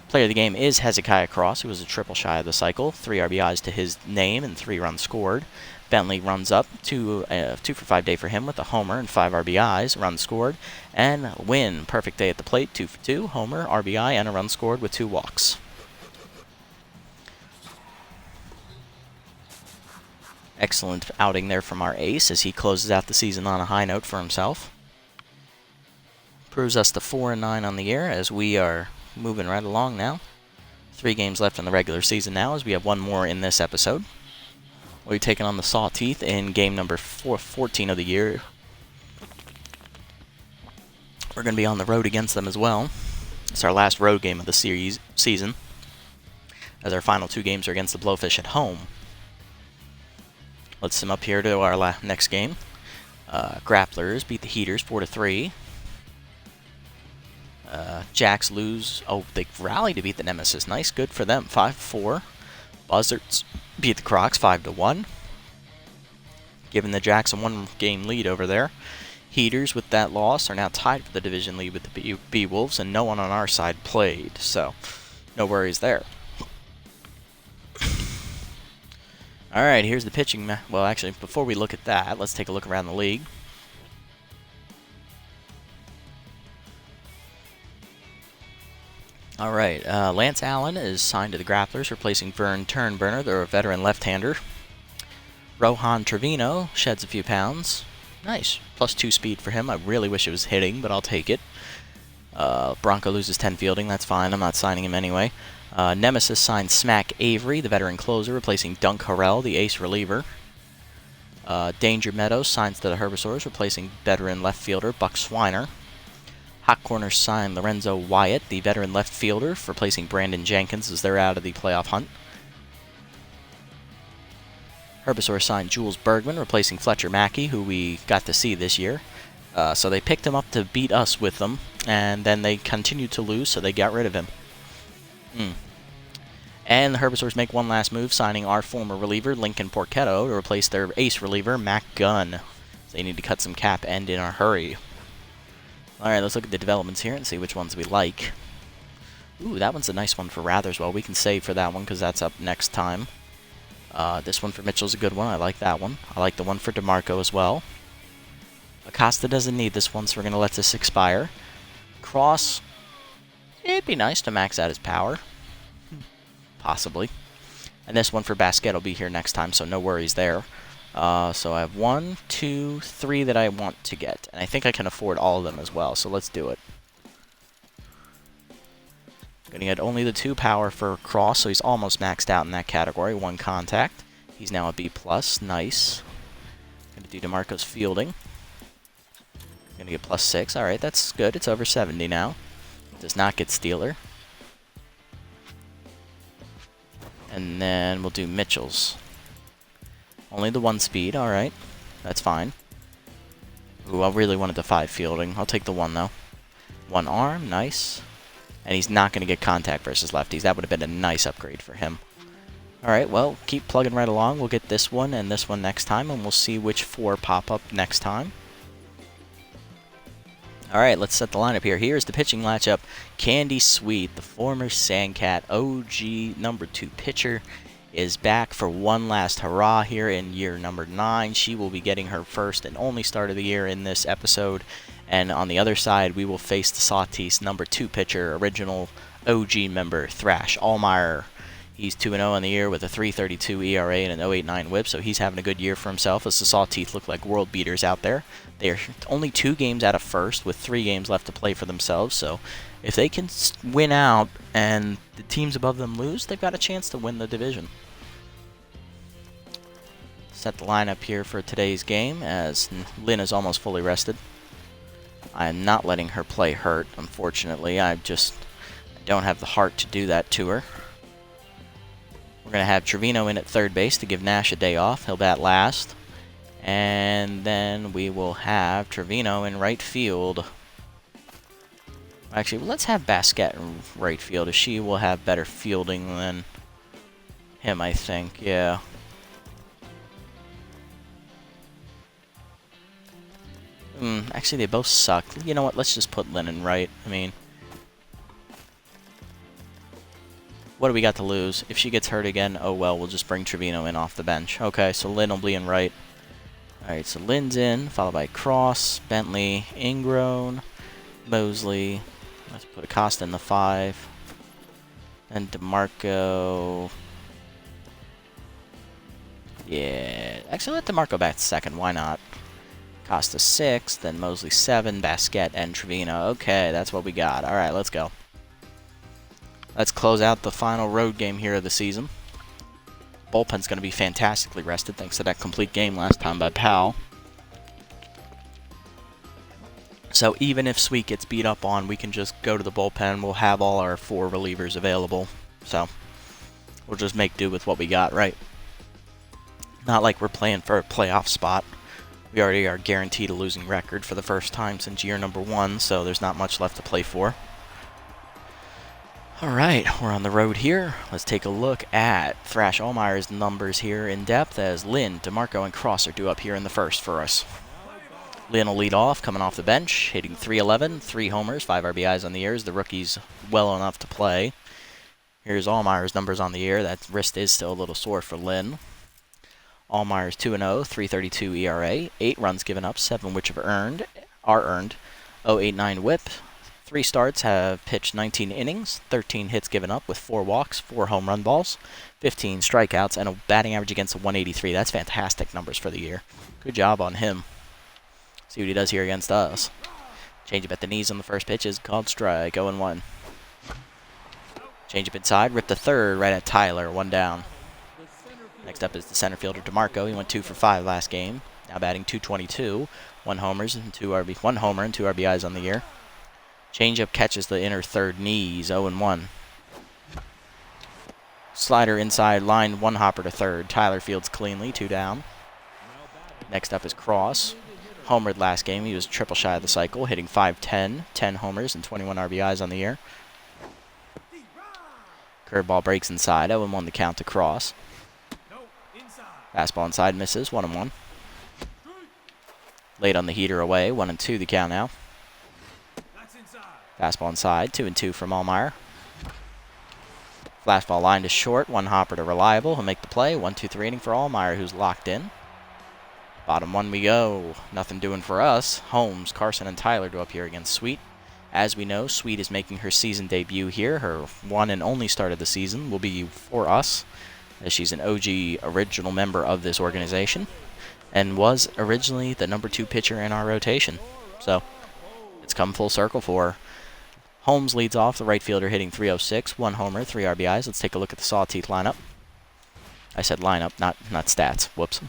Player of the game is Hezekiah Cross, who was a triple shy of the cycle, 3 RBIs to his name and 3 runs scored. Bentley runs up, 2 for 5 day for him with a homer and 5 RBIs, runs scored. And Wynn, perfect day at the plate, 2 for 2, homer, RBI, and a run scored with 2 walks. Excellent outing there from our ace as he closes out the season on a high note for himself. Proves us to 4-9 on the year as we are moving right along now. 3 games left in the regular season now as we have 1 more in this episode. We'll be taking on the Sawteeth in game number 14 of the year. We're going to be on the road against them as well. It's our last road game of the season, as our final 2 games are against the Blowfish at home. Let's sim up here to our next game. Grapplers beat the Heaters 4-3. Jacks lose. Oh, they rally to beat the Nemesis. Nice, good for them. 5-4. Buzzards beat the Crocs 5-1. Giving the Jacks a 1-game lead over there. Heaters, with that loss, are now tied for the division lead with the B-Wolves, and no one on our side played, so no worries there. Alright, here's the pitching. Well, actually, before we look at that, let's take a look around the league. Alright, Lance Allen is signed to the Grapplers, replacing Vern Turnburner, the veteran left-hander. Rohan Trevino sheds a few pounds. Nice. +2 speed for him. I really wish it was hitting, but I'll take it. Bronco loses 10 fielding. That's fine. I'm not signing him anyway. Nemesis signs Smack Avery, the veteran closer, replacing Dunk Harrell, the ace reliever. Danger Meadows signs to the Herbivores, replacing veteran left fielder Buck Swiner. Hot Corners signed Lorenzo Wyatt, the veteran left fielder, replacing Brandon Jenkins as they're out of the playoff hunt. Herbivores signed Jules Bergman, replacing Fletcher Mackey, who we got to see this year. So they picked him up to beat us with them, and then they continued to lose, so they got rid of him. And the Herbivores make one last move, signing our former reliever, Lincoln Porchetto, to replace their ace reliever, Mac Gunn. So they need to cut some cap and in a hurry. Alright, let's look at the developments here and see which ones we like. Ooh, that one's a nice one for Ratherswell. We can save for that one because that's up next time. This one for Mitchell's a good one. I like that one. I like the one for DeMarco as well. Acosta doesn't need this one, so we're going to let this expire. Cross, it'd be nice to max out his power. Possibly. And this one for Basket will be here next time, so no worries there. So I have 1, 2, 3 that I want to get. And I think I can afford all of them as well, so let's do it. Gonna get only the 2 power for Cross, so he's almost maxed out in that category. 1 contact. He's now a B+. Nice. Gonna do DeMarco's fielding. Gonna get +6. Alright, that's good. It's over 70 now. Does not get Steeler. And then we'll do Mitchell's. Only the 1 speed, alright. That's fine. Ooh, I really wanted the 5 fielding. I'll take the 1 though. 1 arm, nice. And he's not going to get contact versus lefties. That would have been a nice upgrade for him. Alright, well, keep plugging right along. We'll get this one and this one next time, and we'll see which 4 pop up next time. Alright, let's set the lineup here. Here's the pitching matchup. Candy Sweet, the former Sandcat OG number 2 pitcher, is back for one last hurrah here in year number 9. She will be getting her first and only start of the year in this episode. And on the other side, we will face the Sawteeth's number 2 pitcher, original OG member Thrash Allmeyer. He's 2-0 on the year with a 3.32 ERA and an 0.89 WHIP, so he's having a good year for himself as the Sawteeth look like world beaters out there. They are only 2 games out of first with 3 games left to play for themselves, so if they can win out and the teams above them lose, they've got a chance to win the division. Set the lineup here for today's game as Lynn is almost fully rested. I am not letting her play hurt, unfortunately. I don't have the heart to do that to her. We're going to have Trevino in at third base to give Nash a day off. He'll bat last. And then we will have Trevino in right field. Actually, let's have Basquette in right field, as she will have better fielding than him, I think. Yeah. Actually, they both suck. You know what? Let's just put Lynn in right. I mean, what do we got to lose? If she gets hurt again, oh well, we'll just bring Trevino in off the bench. Okay, so Lynn will be in right. Alright, so Lynn's in, followed by Cross, Bentley, Ingrown, Mosley. Let's put Acosta in the 5. And DeMarco. Yeah, actually let DeMarco bat second, why not? Acosta 6, then Mosley 7, Basquette, and Trevino. Okay, that's what we got. Alright, let's go. Let's close out the final road game here of the season. Bullpen's going to be fantastically rested thanks to that complete game last time by Powell. So even if Sweet gets beat up on, we can just go to the bullpen. We'll have all our 4 relievers available. So we'll just make do with what we got, right? Not like we're playing for a playoff spot. We already are guaranteed a losing record for the first time since year number 1, so there's not much left to play for. Alright, we're on the road here. Let's take a look at Thrash Allmeyer's numbers here in depth as Lynn, DeMarco, and Cross are due up here in the first for us. Lynn will lead off, coming off the bench, hitting .311, 3 homers, 5 RBIs on the year. The rookie's well enough to play. Here's Allmeyer's numbers on the year. That wrist is still a little sore for Lynn. Allmeyer's 2-0, 3.32 ERA, 8 runs given up, 7 which are earned, 0.89 WHIP. 3 starts, have pitched 19 innings, 13 hits given up with 4 walks, 4 home run balls, 15 strikeouts, and a batting average against a 183. That's fantastic numbers for the year. Good job on him. See what he does here against us. Changeup at the knees on the first pitch is called strike, 0-1. Changeup inside, rip the third right at Tyler, 1 down. Next up is the center fielder DeMarco. He went 2 for 5 last game. Now batting .222, 1 homer and 2 RBIs on the year. Changeup catches the inner third knees, 0-1. Slider inside line, 1 hopper to third. Tyler fields cleanly, 2 down. Next up is Cross. Homered last game. He was triple shy of the cycle, hitting .510, 10 homers and 21 RBIs on the year. Curveball breaks inside, 0-1 the count to Cross. Fastball inside misses, 1-1. Late on the heater away, 1-2 the count now. Fastball inside, 2-2 from Allmeyer. Fastball line to short, 1 hopper to Reliable. He'll make the play, 1-2-3 inning for Allmeyer, who's locked in. Bottom 1 we go. Nothing doing for us. Holmes, Carson, and Tyler go up here against Sweet. As we know, Sweet is making her season debut here. Her 1 and only start of the season will be for us, as she's an OG original member of this organization and was originally the number 2 pitcher in our rotation. So it's come full circle for her. Holmes leads off, the right fielder hitting .306, 1 homer, 3 RBIs. Let's take a look at the Sawteeth lineup. I said lineup, not stats. Whoops.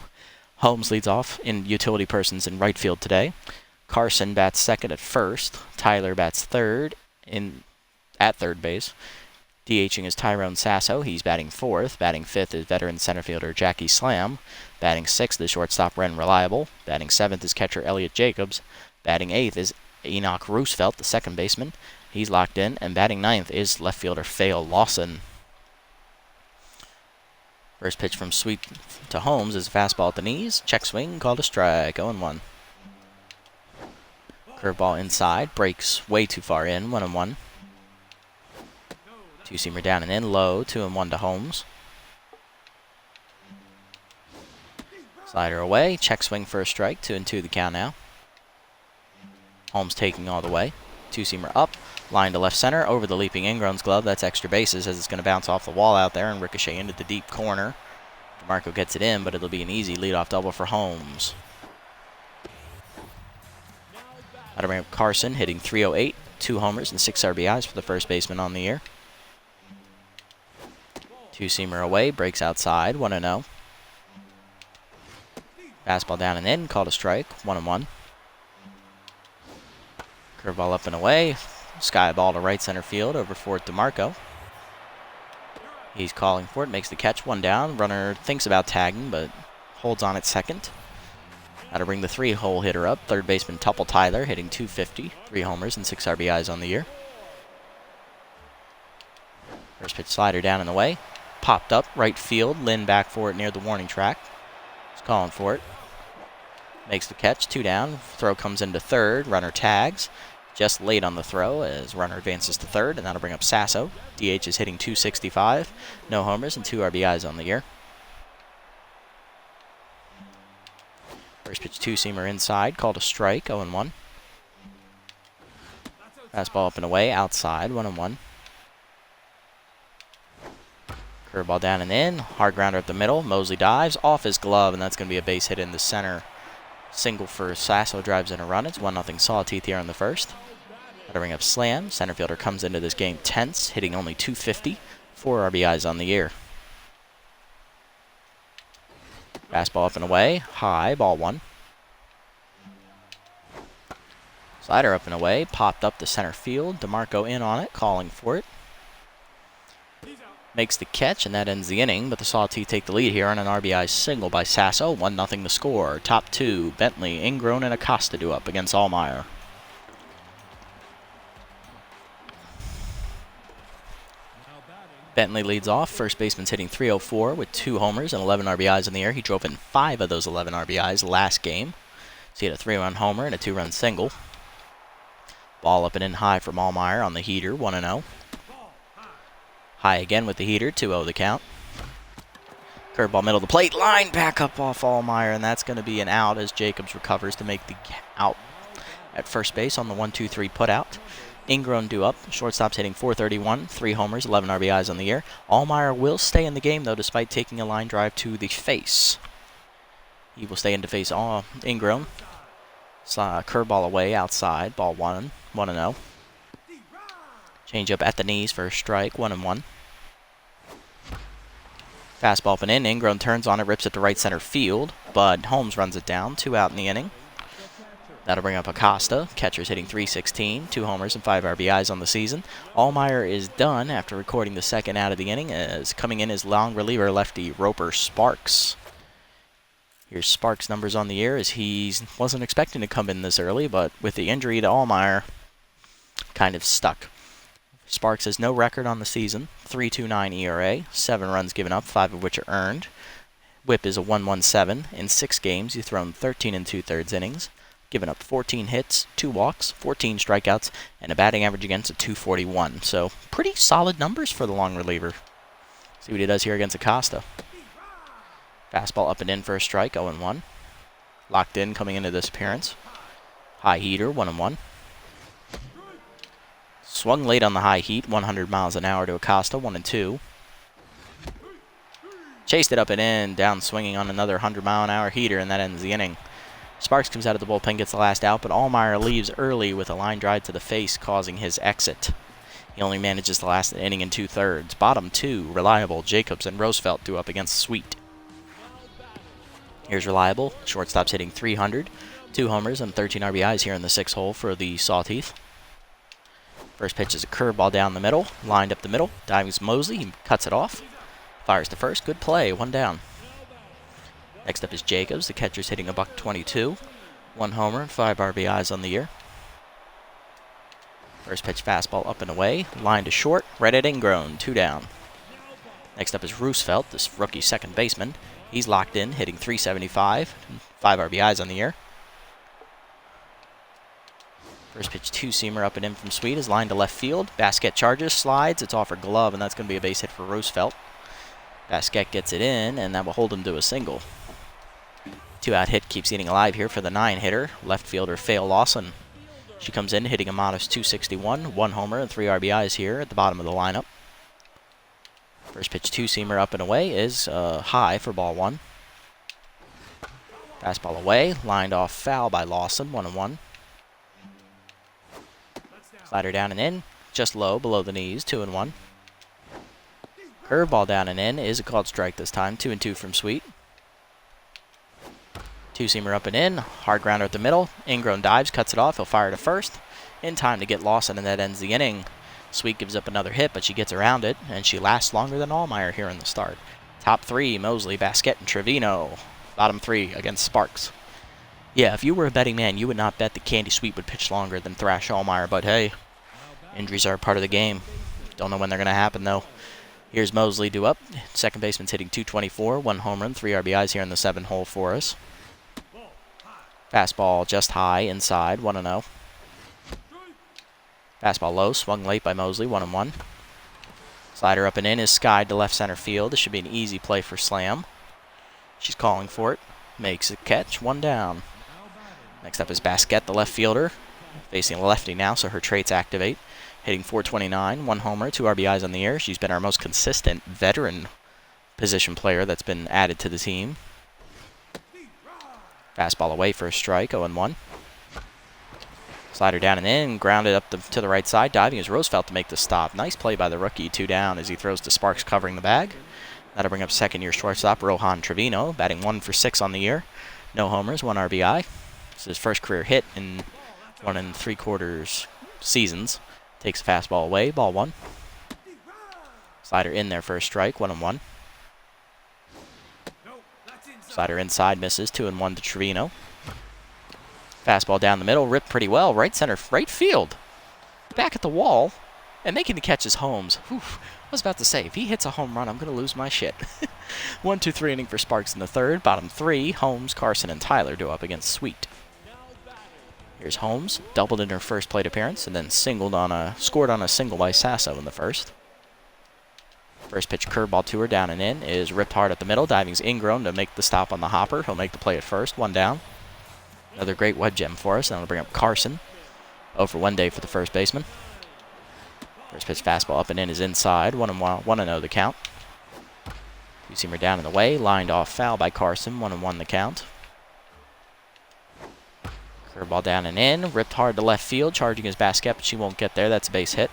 Holmes leads off in utility persons in right field today. Carson bats second at first. Tyler bats third at third base. DHing is Tyrone Sasso. He's batting 4th. Batting 5th is veteran center fielder Jackie Slam. Batting 6th is shortstop Ren Reliable. Batting 7th is catcher Elliot Jacobs. Batting 8th is Enoch Roosevelt, the second baseman. He's locked in. And batting 9th is left fielder Fail Lawson. First pitch from Sweet to Holmes is a fastball at the knees. Check swing, called a strike, 0-1. Curveball inside, breaks way too far in, 1-1. Two-seamer down and in, low, 2-1 to Holmes. Slider away, check swing for a strike, 2-2 the count now. Holmes taking all the way. Two-seamer up, Line to left center, over the leaping Ingrown's glove. That's extra bases as it's going to bounce off the wall out there and ricochet into the deep corner. DeMarco gets it in, but it'll be an easy leadoff double for Holmes. That'll bring up Carson, hitting .308, 2 homers and 6 RBIs for the first baseman on the year. Two-seamer away, breaks outside, 1-0. Fastball down and in, called a strike, 1-1. Curveball up and away, sky ball to right center field, over for DeMarco. He's calling for it, makes the catch, 1 down. Runner thinks about tagging, but holds on at second. That'll bring the 3-hole hitter up, third baseman Tupple Tyler, hitting .250, 3 homers and 6 RBIs on the year. First pitch slider down and away, popped up, right field, Lynn back for it near the warning track. He's calling for it. Makes the catch, 2 down, throw comes into third, runner tags. Just late on the throw as runner advances to third, and that'll bring up Sasso. DH is hitting .265, no homers and 2 RBIs on the year. First pitch two-seamer inside, called a strike, 0-1. Fastball up and away, outside, 1-1. Curveball down and in, hard grounder up the middle. Mosley dives, off his glove, and that's going to be a base hit in the center. Single for Sasso, drives in a run. It's 1-0 Sawtooth here in the first. That'll bring up Slam. Center fielder comes into this game tense, hitting only .250, 4 RBIs on the year. Fastball up and away, high, ball 1. Slider up and away, popped up to center field. DeMarco in on it, calling for it. Makes the catch, and that ends the inning, but the Sawtooth take the lead here on an RBI single by Sasso. 1-0 the score. Top 2, Bentley, Ingrown, and Acosta do up against Allmeyer. Bentley leads off. First baseman's hitting .304 with 2 homers and 11 RBIs in the air. He drove in 5 of those 11 RBIs last game. So he had a 3-run homer and a 2-run single. Ball up and in high from Allmeyer on the heater, 1-0. High again with the heater, 2-0 the count. Curveball middle of the plate, line back up off Allmeyer, and that's going to be an out as Jacobs recovers to make the out at first base on the 1-2-3 putout. Ingrown due up. Shortstop's hitting .431, 3 homers, 11 RBIs on the year. Allmeyer will stay in the game, though, despite taking a line drive to the face. He will stay in to face Ingrown. Curveball away, outside, ball 1, 1-0. Change up at the knees for a strike, 1-1. Fastball up and in. Ingrown turns on it, rips it to right center field, but Holmes runs it down, 2 out in the inning. That'll bring up Acosta. Catcher's hitting .316, 2 homers and 5 RBIs on the season. Allmeyer is done after recording the second out of the inning, as coming in as long reliever lefty Roper Sparks. Here's Sparks' numbers on the year, as he wasn't expecting to come in this early, but with the injury to Allmeyer, kind of stuck. Sparks has no record on the season, 3.29 ERA, 7 runs given up, 5 of which are earned. Whip is a 1.17. In 6 games, he's thrown 13 2/3 innings, given up 14 hits, 2 walks, 14 strikeouts, and a batting average against a .241. So pretty solid numbers for the long reliever. See what he does here against Acosta. Fastball up and in for a strike, 0-1. Locked in coming into this appearance. High heater, 1-1. Swung late on the high heat, 100 miles an hour to Acosta, 1-2. Chased it up and in, down swinging on another 100-mile-an-hour heater, and that ends the inning. Sparks comes out of the bullpen, gets the last out, but Allmeyer leaves early with a line drive to the face, causing his exit. He only manages the last inning in 2/3. Bottom 2, Reliable, Jacobs, and Roosevelt do up against Sweet. Here's Reliable. Shortstop's hitting .300, 2 homers and 13 RBIs here in the 6 hole for the Sawtooth. First pitch is a curveball down the middle, lined up the middle. Diving's Mosley, he cuts it off. Fires to first, good play, 1 down. Next up is Jacobs. The catcher's hitting a .122, 1 homer and 5 RBIs on the year. First pitch fastball up and away, line to short, right at Ingrown, 2 down. Next up is Roosevelt, this rookie second baseman. He's locked in, hitting .375, 5 RBIs on the year. First pitch two-seamer up and in from Sweet is lined to left field. Basquet charges, slides, it's off for glove, and that's going to be a base hit for Roosevelt. Basquet gets it in, and that will hold him to a single. 2-out hit keeps eating alive here for the 9-hitter. Left fielder Fail Lawson She comes in hitting a modest .261, 1 homer and 3 RBIs here at the bottom of the lineup. First pitch two-seamer up and away is high for ball 1. Fastball away, lined off foul by Lawson, 1-1. Slider down and in, just low, below the knees, 2-1. Curveball down and in is a called strike this time, 2-2 from Sweet. Two-seamer up and in, hard grounder at the middle. Ingrown dives, cuts it off, he'll fire to first. In time to get Lawson, and that ends the inning. Sweet gives up another hit, but she gets around it, and she lasts longer than Allmeyer here in the start. Top 3, Mosley, Basquet, and Trevino. Bottom 3 against Sparks. Yeah, if you were a betting man, you would not bet that Candy Sweet would pitch longer than Thrash Allmeyer, but hey, injuries are a part of the game. Don't know when they're going to happen, though. Here's Mosley due up. Second baseman's hitting .224, 1 home run, 3 RBIs here in the 7-hole for us. Fastball just high, inside, 1-0. Fastball low, swung late by Mosley, 1-1. Slider up and in is skied to left center field. This should be an easy play for Slam. She's calling for it. Makes a catch, 1 down. Next up is Basquet, the left fielder. Facing a lefty now, so her traits activate. Hitting .429, 1 homer, 2 RBIs on the year. She's been our most consistent veteran position player that's been added to the team. Fastball away for a strike, 0-1. Slider down and in, grounded up to the right side. Diving is Roosevelt to make the stop. Nice play by the rookie, 2 down as he throws to Sparks covering the bag. That'll bring up second-year shortstop Rohan Trevino, batting 1 for 6 on the year. No homers, 1 RBI. This is his first career hit in 1 3/4 seasons. Takes a fastball away, ball 1. Slider in there for a strike, 1-1. Slider inside, misses, 2-1 to Trevino. Fastball down the middle, ripped pretty well. Right center, right field. Back at the wall, and making the catch is Holmes. Whew, I was about to say, if he hits a home run, I'm going to lose my shit. 1-2-3 inning for Sparks in the third. Bottom 3, Holmes, Carson, and Tyler do up against Sweet. Here's Holmes, doubled in her first plate appearance, and then scored on a single by Sasso in the first. First pitch curveball to her, down and in, is ripped hard at the middle. Diving's Ingrown to make the stop on the hopper. He'll make the play at first, 1 down. Another great web gem for us, and that'll bring up Carson. 0 for 1 day for the first baseman. First pitch fastball up and in is inside, 1-0 the count. Two-seamer down and away, lined off foul by Carson, 1-1 the count. Curveball down and in, ripped hard to left field, charging his Basquet, but she won't get there. That's a base hit.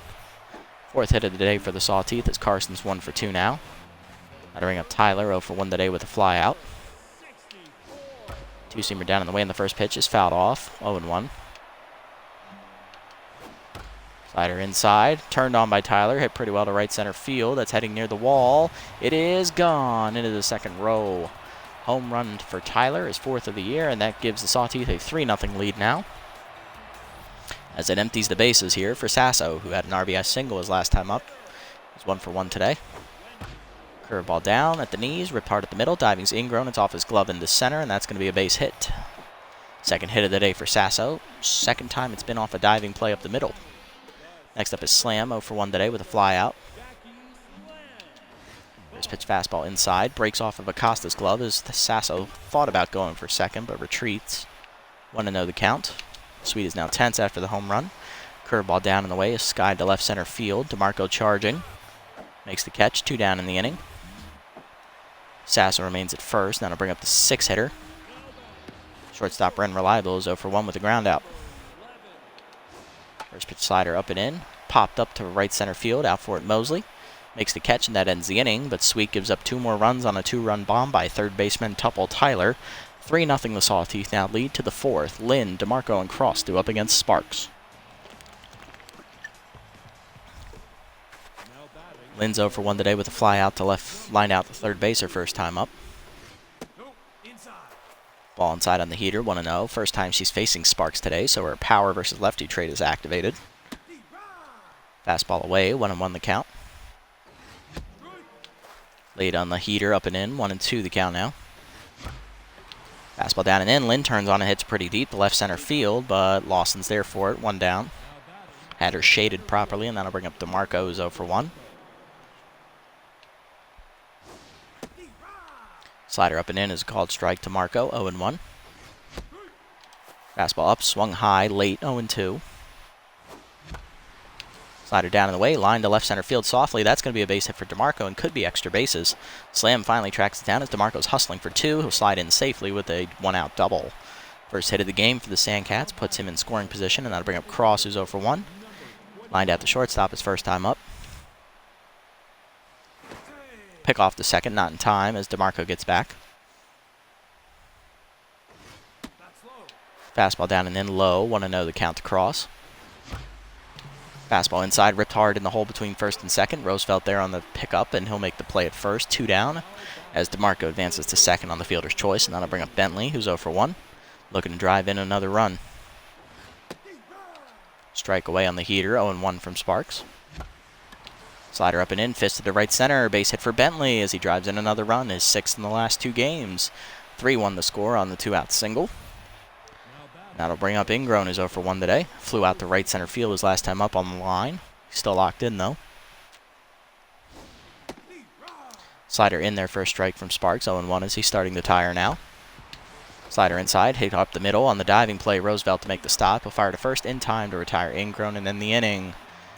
4th hit of the day for the Sawteeth as Carson's 1 for 2 now. That'll bring up Tyler, 0 for 1 today with a fly out. Two-seamer down in the way, and the first pitch is fouled off, 0-1. Slider inside, turned on by Tyler, hit pretty well to right center field. That's heading near the wall. It is gone into the second row. Home run for Tyler, his 4th of the year, and that gives the Sawteeth a 3-0 lead now. As it empties the bases here for Sasso, who had an RBI single his last time up. He's 1 for 1 today. Curveball down at the knees, ripped hard at the middle. Diving's Ingrown, it's off his glove into center, and that's going to be a base hit. Second hit of the day for Sasso. Second time it's been off a diving play up the middle. Next up is Slam, 0 for 1 today with a fly out. First pitch fastball inside, breaks off of Acosta's glove as Sasso thought about going for second, but retreats. 1-0 the count. Sweet is now tense after the home run. Curveball down in the way is skied to left center field. DeMarco charging. Makes the catch, 2 down in the inning. Sasso remains at first, now to bring up the 6-hitter. Shortstop Ren Reliable is 0 for 1 with a ground out. First pitch slider up and in. Popped up to right center field, out for it Mosley. Makes the catch, and that ends the inning, but Sweet gives up 2 more runs on a 2-run bomb by third baseman Tuple Tyler. 3-0 the Sawteeth now lead to the 4th. Lynn, DeMarco, and Cross do up against Sparks. Lynn's 0 for 1 today with a fly out to left, line out to third base her first time up. Ball inside on the heater, 1-0. First time she's facing Sparks today, so her power versus lefty trait is activated. Fastball away, 1-1 the count. Laid on the heater, up and in, 1-2 the count now. Fastball down and in, Lynn turns on and hits pretty deep to left center field, but Lawson's there for it, 1 down. Had her shaded properly, and that'll bring up DeMarco, who's 0 for 1. Slider up and in is a called strike to Marco, 0-1. Fastball up, swung high, late, 0-2. Slider down in the way, line to left center field softly. That's going to be a base hit for DeMarco and could be extra bases. Slam finally tracks it down as DeMarco's hustling for two. He'll slide in safely with a one-out double. First hit of the game for the Sandcats puts him in scoring position, and that'll bring up Cross, who's 0 for 1. Lined out the shortstop his first time up. Pick off the second, not in time as DeMarco gets back. Fastball down and in low. 1-0 the count to Cross. Fastball inside, ripped hard in the hole between first and second. Roosevelt there on the pickup, and he'll make the play at first. 2 down as DeMarco advances to second on the fielder's choice, and that'll bring up Bentley, who's 0 for 1. Looking to drive in another run. Strike away on the heater, 0-1 from Sparks. Slider up and in, fist to the right center. Base hit for Bentley as he drives in another run, his 6th in the last 2 games. 3-1 the score on the 2-out single. That'll bring up Ingrown, who's 0 for 1 today. Flew out to right center field his last time up on the line. He's still locked in, though. Slider in there for a strike from Sparks. 0-1 as he's starting the tire now. Slider inside, hit up the middle on the diving play. Roosevelt to make the stop. He'll fire to first in time to retire Ingrown, and then the inning.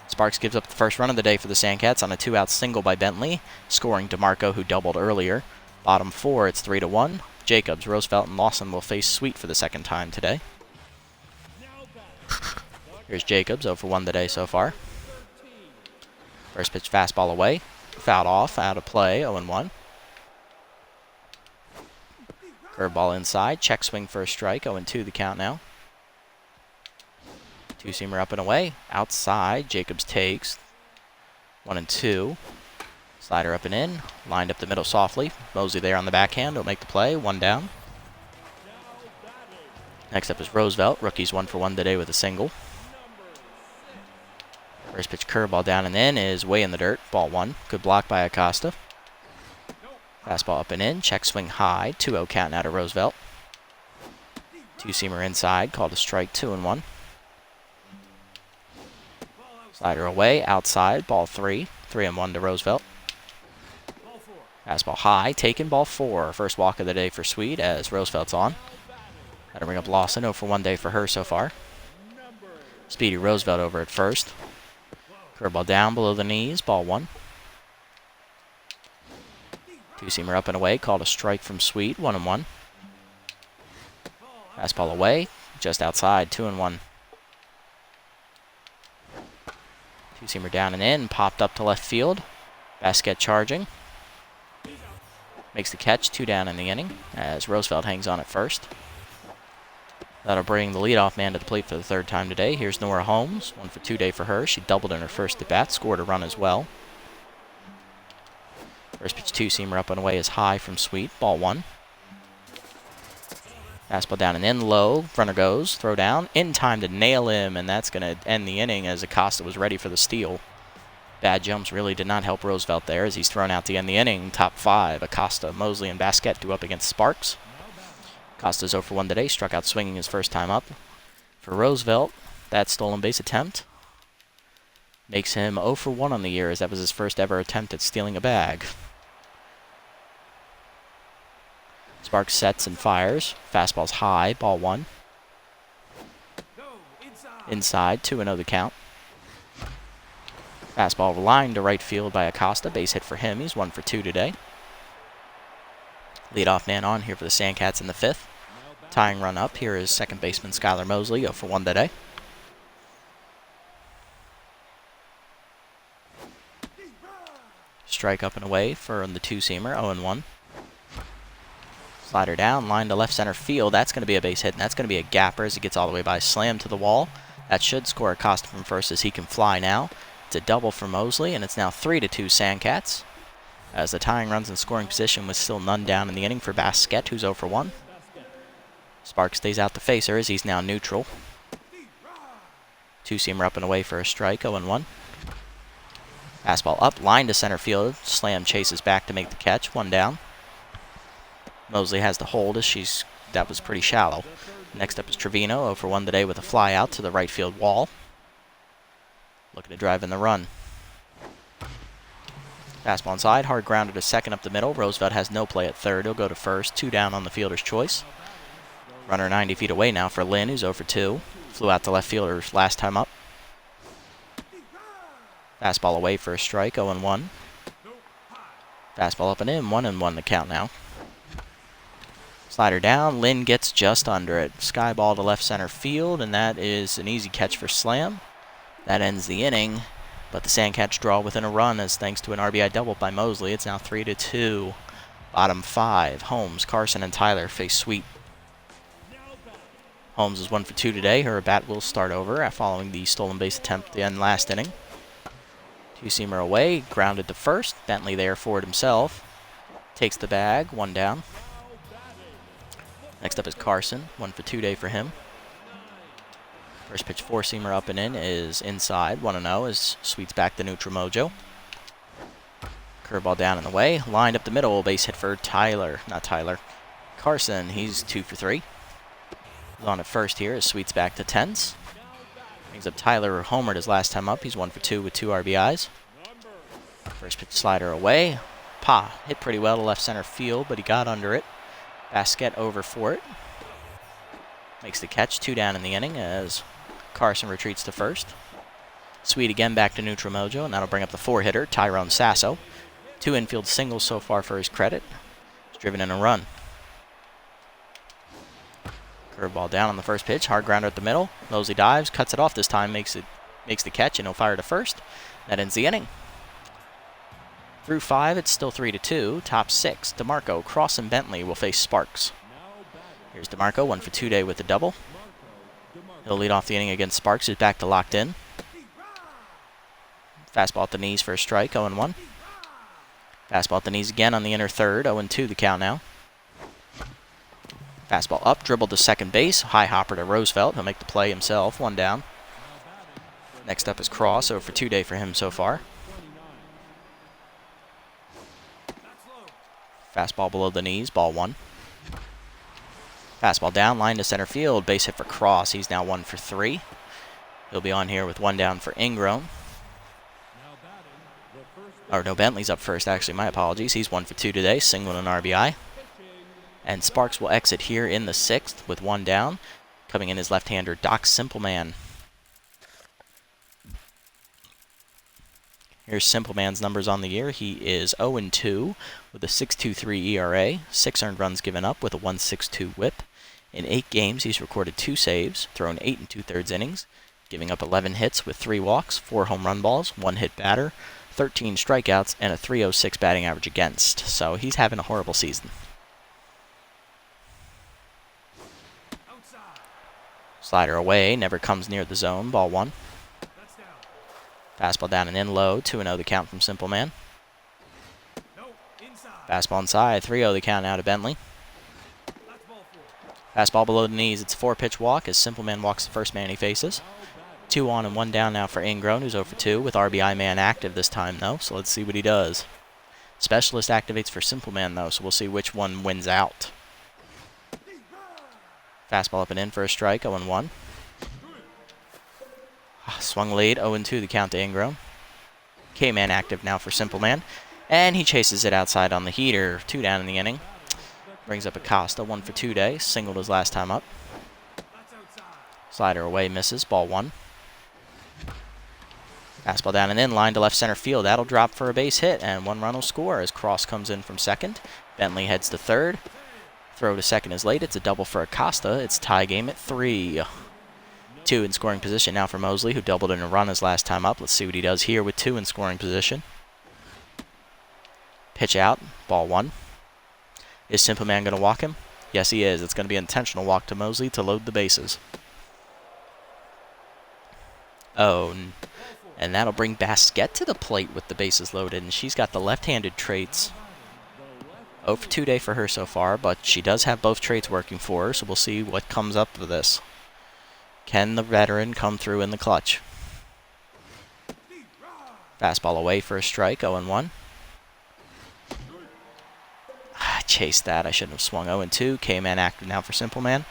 Sparks gives up the first run of the day for the Sandcats on a 2-out single by Bentley, scoring DeMarco, who doubled earlier. Bottom 4, it's 3-1. Jacobs, Roosevelt, and Lawson will face Sweet for the second time today. Here's Jacobs, 0 for 1 today so far. First pitch fastball away. Fouled off, out of play, 0-1. Curveball inside, check swing for a strike, 0-2 the count now. Two-seamer up and away, outside, Jacobs takes. 1-2. Slider up and in, lined up the middle softly. Mosley there on the backhand, will make the play, 1 down. Next up is Roosevelt, rookie's 1 for 1 today with a single. First pitch curveball down and in is way in the dirt, ball 1. Good block by Acosta. Fastball up and in, check swing high, 2-0 count now to Roosevelt. Two-seamer inside, called a strike, 2-1. Slider away, outside, ball 3, 3-1 to Roosevelt. Fastball high, taken, ball 4. First walk of the day for Sweet as Roosevelt's on. That'll bring up Lawson, 0 for 1 day for her so far. Speedy Roosevelt over at first. Curveball down below the knees, ball 1. Two-seamer up and away, called a strike from Sweet, 1-1. Fastball away, just outside, 2-1. Two-seamer down and in, popped up to left field. Basket charging. Makes the catch, 2 down in the inning, as Roosevelt hangs on at first. That'll bring the leadoff man to the plate for the 3rd time today. Here's Nora Holmes, 1 for 2 day for her. She doubled in her first at-bat, scored a run as well. First pitch two-seamer up and away is high from Sweet, ball 1. Fastball down and in, low, runner goes, throw down, in time to nail him, and that's going to end the inning as Acosta was ready for the steal. Bad jumps really did not help Roosevelt there as he's thrown out to end the inning. Top 5, Acosta, Mosley, and Basket do up against Sparks. Acosta's 0 for 1 today, struck out swinging his first time up. For Roosevelt, that stolen base attempt makes him 0 for 1 on the year, as that was his first ever attempt at stealing a bag. Sparks sets and fires. Fastball's high, ball 1. Inside, 2-0 the count. Fastball lined to right field by Acosta. Base hit for him. He's 1 for 2 today. Leadoff man on here for the Sandcats in the 5th. Tying run up. Here is second baseman Skylar Mosley, 0 for 1 today. Strike up and away for the two-seamer, 0-1. Slider down, line to left center field. That's going to be a base hit, and that's going to be a gapper as he gets all the way by. Slam to the wall. That should score Acosta from first as he can fly now. It's a double for Mosley, and it's now 3-2 Sandcats. As the tying runs in scoring position with still none down in the inning for Basket, who's 0 for 1. Sparks stays out the facer as he's now neutral. Two-seamer up and away for a strike, 0-1. Fastball up, line to center field. Slam chases back to make the catch, 1 down. Mosley has the hold as that was pretty shallow. Next up is Trevino, 0 for 1 today with a fly out to the right field wall. Looking to drive in the run. Fastball inside, hard grounded to second up the middle. Roosevelt has no play at third. He'll go to first, 2 down on the fielder's choice. Runner 90 feet away now for Lynn, who's 0 for 2. Flew out to left fielder's last time up. Fastball away for a strike, 0-1. Fastball up and in, 1-1 the count now. Slider down, Lynn gets just under it. Sky ball to left center field, and that is an easy catch for Slam. That ends the inning, but the Sandcats draw within a run as thanks to an RBI double by Mosley. It's now 3-2. Bottom 5, Holmes, Carson, and Tyler face Sweet. Holmes is 1 for 2 today. Her bat will start over following the stolen base attempt at the end last inning. Two-seamer away, grounded to first. Bentley there for it himself. Takes the bag, 1 down. Next up is Carson, 1 for 2 day for him. First pitch, 4-seamer up and in is inside, 1-0 as Sweet's back to neutral mojo. Curveball down in the way, lined up the middle, base hit for Carson. He's 2 for 3. He's on at first here as Sweet's back to 10s. Brings up Tyler, who homered his last time up. He's 1 for 2 with 2 RBIs. First pitch slider away. Hit pretty well to left center field, but he got under it. Basquette over for it. Makes the catch, 2 down in the inning as Carson retreats to first. Sweet again back to neutral mojo, and that'll bring up the 4-hitter, Tyrone Sasso. 2 infield singles so far for his credit. He's driven in a run. Curveball down on the first pitch, hard grounder at the middle. Mosley dives, cuts it off this time, makes the catch, and he'll fire to first. That ends the inning. Through 5, it's still 3-2. Top 6, DeMarco, Cross, and Bentley will face Sparks. Here's DeMarco, 1 for 2 day with a double. He'll lead off the inning against Sparks, who's back to locked in. Fastball at the knees for a strike, 0-1. Fastball at the knees again on the inner third, 0-2 the count now. Fastball up, dribbled to second base, high hopper to Roosevelt. He'll make the play himself, 1 down. Next up is Cross, 0 for 2 day for him so far. Fastball below the knees, ball 1. Fastball down, line to center field, base hit for Cross. He's now 1 for 3. He'll be on here with 1 down for Ingram. Or no, Bentley's up first, actually, my apologies. He's 1 for 2 today, single and an RBI. And Sparks will exit here in the 6th with 1 down. Coming in is left-hander Doc Simpleman. Here's Simpleman's numbers on the year. He is 0-2 with a 6.23 ERA, 6 earned runs given up with a 1.62 whip. In 8 games, he's recorded 2 saves, thrown 8 2/3 innings, giving up 11 hits with 3 walks, 4 home run balls, 1 hit batter, 13 strikeouts, and a .306 batting average against. So he's having a horrible season. Slider away, never comes near the zone, ball 1. Fastball down and in low, 2-0 the count from Simpleman. Fastball inside, 3-0 the count now to Bentley. Fastball below the knees, it's a 4-pitch walk as Simpleman walks the first man he faces. 2 on and 1 down now for Ingram, who's 0 for 2 with RBI man active this time though, so let's see what he does. Specialist activates for Simpleman though, so we'll see which one wins out. Fastball up and in for a strike, 0-1. Swung lead, 0-2 the count to Ingram. K-man active now for Simpleman. And he chases it outside on the heater. 2 down in the inning. Brings up Acosta, 1 for 2 day. Singled his last time up. Slider away, misses. Ball 1. Fastball down and in, line to left center field. That'll drop for a base hit, and 1 run will score as Cross comes in from second. Bentley heads to third. Throw to second is late. It's a double for Acosta. It's tie game at 3. 2 in scoring position now for Mosley, who doubled in a run his last time up. Let's see what he does here with 2 in scoring position. Pitch out, ball 1. Is Simpleman going to walk him? Yes, he is. It's going to be an intentional walk to Mosley to load the bases. Oh, and that'll bring Basquette to the plate with the bases loaded, and she's got the left-handed traits. 0 for 2 day for her so far, but she does have both traits working for her, so we'll see what comes up of this. Can the veteran come through in the clutch? Fastball away for a strike, 0-1. Chased that. I shouldn't have swung. 0-2. K-man active now for Simpleman.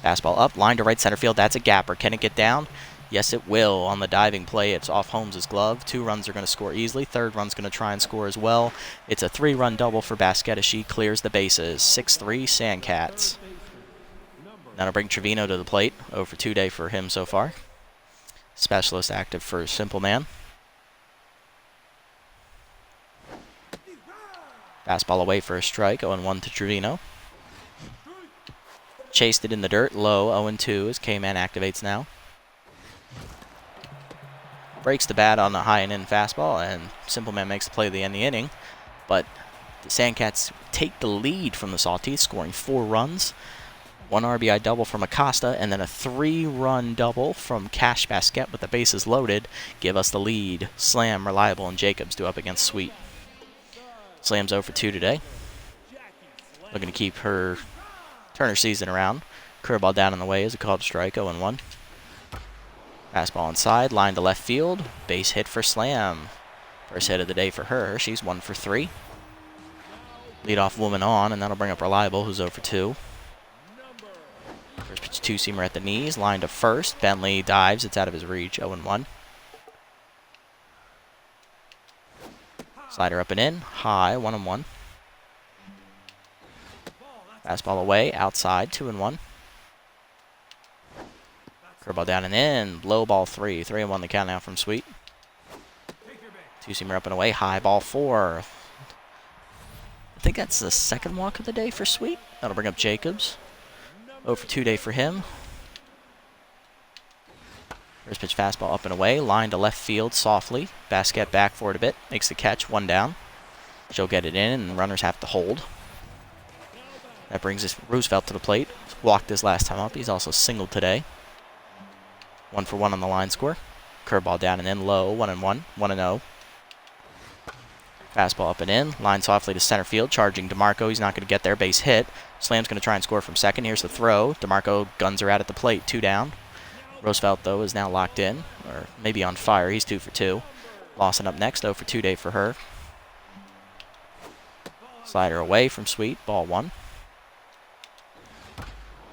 Fastball up, line to right center field. That's a gapper. Can it get down? Yes, it will. On the diving play, it's off Holmes' glove. 2 runs are going to score easily. Third run's going to try and score as well. It's a 3-run double for Basquette as she clears the bases. 6-3 Sandcats. That'll bring Trevino to the plate. 0 for 2 day for him so far. Specialist active for Simple Man. Fastball away for a strike, 0-1 to Trevino. Chased it in the dirt, low, 0-2 as K-Man activates now. Breaks the bat on the high and in fastball, and Simple Man makes the play to end the inning. But the Sandcats take the lead from the Sawteeth, scoring 4 runs. 1 RBI double from Acosta, and then a 3-run double from Cash Basquet with the bases loaded give us the lead. Slam, Reliable, and Jacobs do up against Sweet. Slam's 0 for 2 today. Looking to keep her Turner season around. Curveball down in the way is a called strike, 0-1. Fastball inside, line to left field. Base hit for Slam. First hit of the day for her. She's 1 for 3. Leadoff woman on, and that'll bring up Reliable, who's 0 for 2. First pitch two-seamer at the knees, line to first. Bentley dives, it's out of his reach, 0-1. Slider up and in, high, 1-1. Fastball away, outside, 2-1. Curveball down and in, low ball 3. 3-1 the count now from Sweet. Two-seamer up and away, high ball 4. I think that's the second walk of the day for Sweet. That'll bring up Jacobs. 0 for 2 day for him. First pitch fastball up and away. Line to left field softly. Basquet back for it a bit. Makes the catch. 1 down. She'll get it in, and runners have to hold. That brings us Roosevelt to the plate. Walked his last time up. He's also singled today. 1 for 1 on the line score. Curveball down and in low. 1-1. 1-0. Fastball up and in. Line softly to center field. Charging DeMarco. He's not going to get there. Base hit. Slam's going to try and score from second. Here's the throw. DeMarco guns her out at the plate. 2 down. Roosevelt, though, is now locked in. Or maybe on fire. He's 2 for 2. Lawson up next. 0 for 2 day for her. Slider away from Sweet. Ball 1.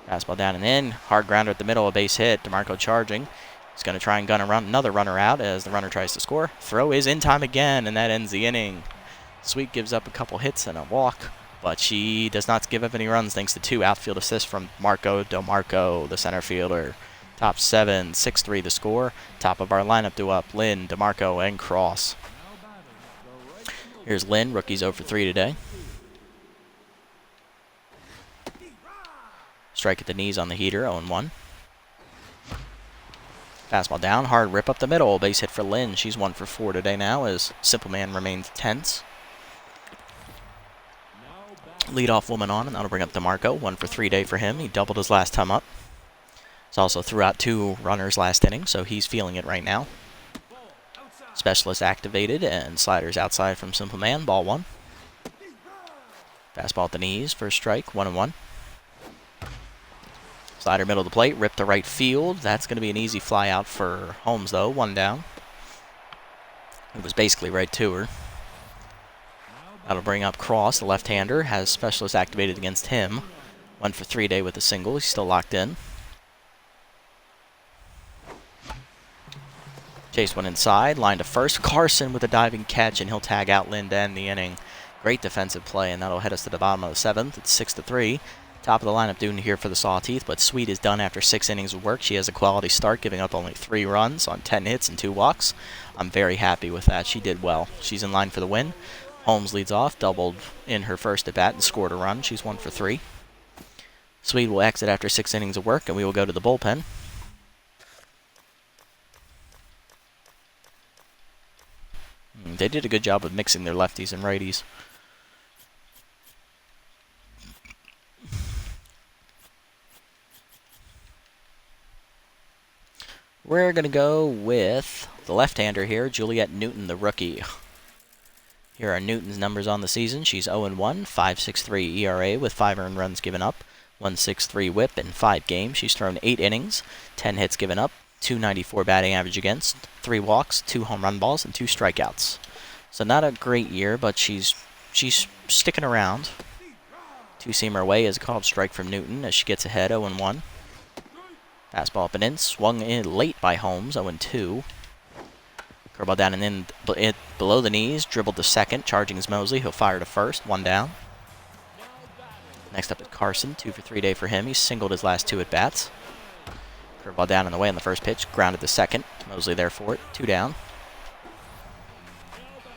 Fastball down and in. Hard grounder at the middle. A base hit. DeMarco charging. He's going to try and gun another runner out as the runner tries to score. Throw is in time again, and that ends the inning. Sweet gives up a couple hits and a walk, but she does not give up any runs thanks to 2 outfield assists from Marco DeMarco, the center fielder. Top 7, 6-3 the score. Top of our lineup do up Lynn, DeMarco, and Cross. Here's Lynn, rookie's 0 for 3 today. Strike at the knees on the heater, 0-1. Fastball down, hard rip up the middle. Base hit for Lynn. She's 1 for 4 today now as Simple Man remains tense. Leadoff woman on, and that'll bring up DeMarco. 1 for 3 day for him. He doubled his last time up. He's also threw out 2 runners last inning, so he's feeling it right now. Specialist activated, and sliders outside from Simple Man. Ball 1. Fastball at the knees for a strike. 1-1. Slider middle of the plate, rip to right field. That's going to be an easy fly out for Holmes, though. 1 down. It was basically right to her. That'll bring up Cross, the left-hander. Has Specialist activated against him. 1 for 3 day with a single. He's still locked in. Chase one inside. Line to first. Carson with a diving catch, and he'll tag out Lynn to end the inning. Great defensive play, and that'll head us to the bottom of the 7th. It's 6-3. Top of the lineup doing here for the Sawteeth, but Sweet is done after 6 innings of work. She has a quality start, giving up only 3 runs on 10 hits and 2 walks. I'm very happy with that. She did well. She's in line for the win. Holmes leads off, doubled in her first at-bat and scored a run. She's 1 for 3. Sweet will exit after 6 innings of work, and we will go to the bullpen. They did a good job of mixing their lefties and righties. We're going to go with the left-hander here, Juliet Newton, the rookie. Here are Newton's numbers on the season. She's 0-1, 5.63 ERA with 5 earned runs given up, 1.63 whip in 5 games. She's thrown 8 innings, 10 hits given up, 294 batting average against, 3 walks, 2 home run balls, and 2 strikeouts. So not a great year, but she's sticking around. 2-seamer away is a called strike from Newton as she gets ahead, 0-1. Fastball up and in, swung in late by Holmes, 0-2. Curveball down and in below the knees, dribbled to second, charging is Mosley. He'll fire to first, 1 down. Next up is Carson, 2 for 3 day for him. He's singled his last 2 at-bats. Curveball down in the way on the first pitch. Grounded to second. Mosley there for it. 2 down.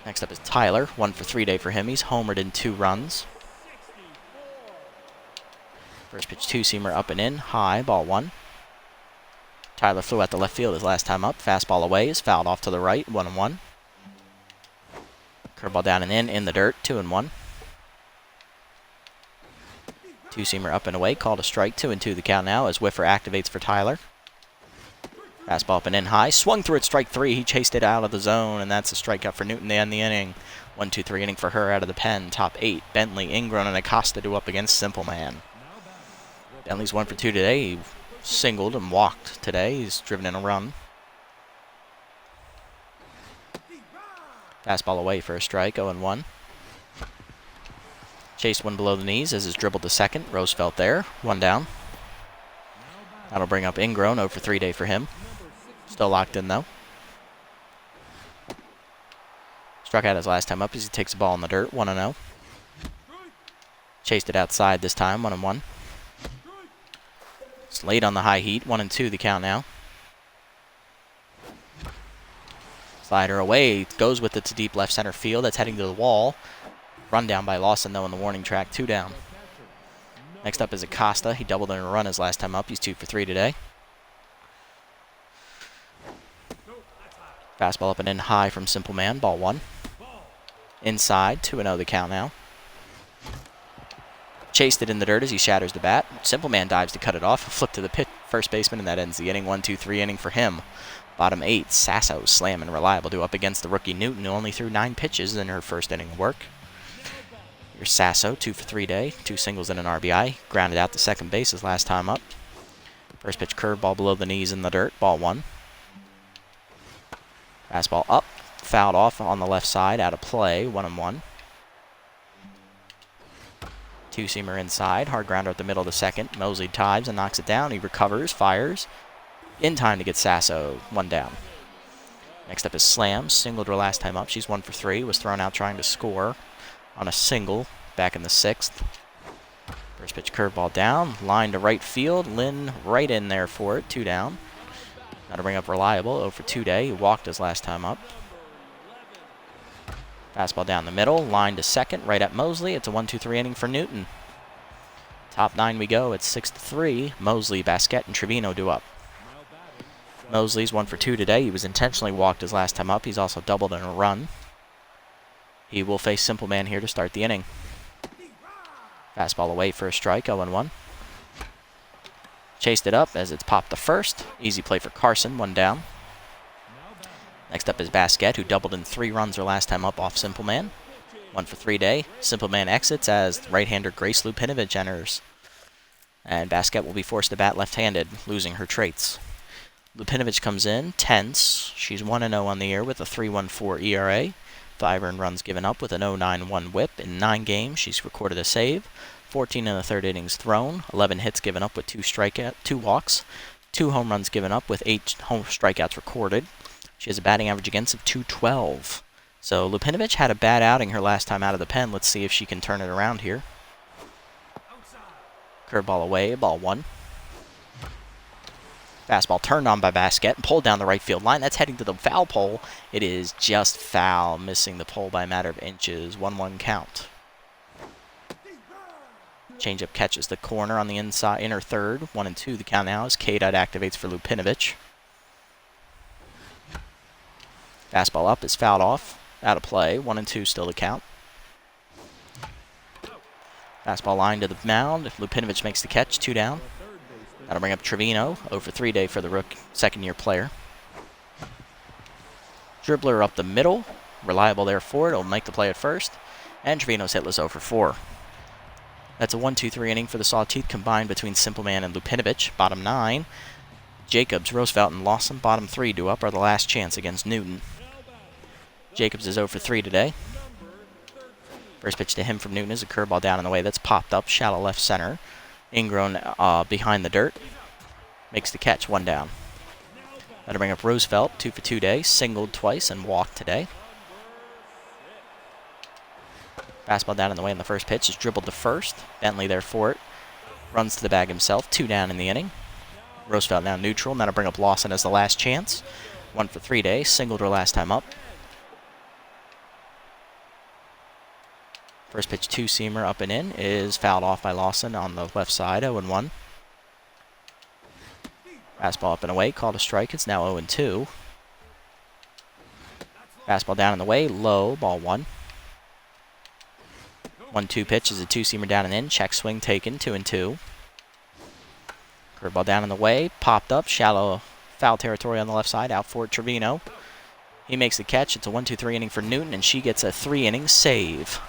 Next up is Tyler. 1 for 3 day for him. He's homered in 2 runs. First pitch 2-seamer up and in. High. Ball 1. Tyler flew out to left field his last time up. Fastball away is fouled off to the right. 1-1. Curveball down and in the dirt. 2-1. 2-seamer up and away. Called a strike. 2-2 the count now as Whiffer activates for Tyler. Fastball up and in high. Swung through it, strike 3. He chased it out of the zone, and that's a strikeout for Newton to end the inning. 1-2-3 inning for her out of the pen. Top 8. Bentley, Ingram, and Acosta do up against Simple Man. Bentley's 1 for 2 today. He singled and walked today. He's driven in a run. Fastball away for a strike. 0-1. Chased one below the knees as is dribbled to second. Roosevelt there. 1 down. That'll bring up Ingrown. 0 for 3 day for him. Still locked in, though. Struck out his last time up as he takes the ball in the dirt. 1-0. Chased it outside this time. 1-1. It's late on the high heat. 1-2 the count now. Slider away. Goes with it to deep left center field. That's heading to the wall. Run down by Lawson, though, in the warning track. 2 down. Next up is Acosta. He doubled in a run his last time up. He's 2 for 3 today. Fastball up and in high from Simple Man. Ball 1. Inside. 2-0 the count now. Chased it in the dirt as he shatters the bat. Simple Man dives to cut it off. Flip to the first baseman, and that ends the inning. 1-2-3 inning for him. Bottom 8. Sasso, Slam, and Reliable do up against the rookie Newton, who only threw 9 pitches in her first inning of work. Here's Sasso, 2 for 3 day. 2 singles and an RBI. Grounded out to second base his last time up. First pitch curveball below the knees in the dirt. Ball 1. Fastball up. Fouled off on the left side. Out of play. 1-1. 2-seamer inside. Hard grounder at the middle of the second. Mosley dives and knocks it down. He recovers. Fires. In time to get Sasso. 1 down. Next up is Slam. Singled her last time up. She's 1 for 3. Was thrown out trying to score on a single back in the 6th. First pitch curveball down. Line to right field. Lynn right in there for it. 2 down. Got to bring up Reliable. 0 for 2 day. He walked his last time up. Fastball down the middle. Line to second. Right at Mosley. It's a 1-2-3 inning for Newton. Top 9 we go. It's 6-3. Mosley, Basquette, and Trevino do up. Mosley's 1 for 2 today. He was intentionally walked his last time up. He's also doubled in a run. He will face Simple Man here to start the inning. Fastball away for a strike. 0-1. Chased it up as it's popped to first. Easy play for Carson. 1 down. Next up is Basquette, who doubled in 3 runs her last time up off Simple Man. 1 for 3 day. Simple Man exits as right-hander Grace Lupinovich enters. And Basquette will be forced to bat left-handed, losing her traits. Lupinovich comes in, tense. She's 1-0 on the year with a 3.14 ERA. 5 earned runs given up with an 0.91 whip. In 9 games, she's recorded a save. 14 in the 3rd innings thrown. 11 hits given up with 2 walks. 2 home runs given up with 8 home strikeouts recorded. She has a batting average against of .212. So Lupinovich had a bad outing her last time out of the pen. Let's see if she can turn it around here. Curveball away, ball 1. Fastball turned on by Basquette and pulled down the right field line. That's heading to the foul pole. It is just foul, missing the pole by a matter of inches. 1-1 count. Changeup catches the corner on the inside, inner third. 1-2 the count now as K-Dot activates for Lupinovich. Fastball up is fouled off. Out of play. 1-2 still to count. Fastball line to the mound. If Lupinovich makes the catch, 2 down. That'll bring up Trevino. 0 for 3 day for the rookie, second-year player. Dribbler up the middle. Reliable there for it. It'll make the play at first. And Trevino's hitless 0 for 4. That's a 1-2-3 inning for the Sawteeth combined between Simple Man and Lupinovich. Bottom 9. Jacobs, Roosevelt, and Lawson. Bottom 3 due up are the last chance against Newton. Jacobs is 0 for 3 today. First pitch to him from Newton is a curveball down in the way that's popped up. Shallow left center. Ingrown behind the dirt. Makes the catch. 1 down. That'll bring up Roosevelt. 2 for 2 day. Singled twice and walked today. Fastball down in the way in the first pitch is dribbled to first. Bentley there for it. Runs to the bag himself. 2 down in the inning. Roosevelt now neutral, and that'll bring up Lawson as the last chance. 1 for 3 day, singled her last time up. First pitch, two-seamer up and in, is fouled off by Lawson on the left side, 0-1. Fastball up and away, called a strike. It's now 0-2. Fastball down and away, low, ball 1. 1-2 pitch is a two-seamer down and in. Check swing taken, 2-2. Curveball down and away, popped up, shallow foul territory on the left side, out for Trevino. He makes the catch. It's a 1-2-3 inning for Newton, and she gets a 3-inning save.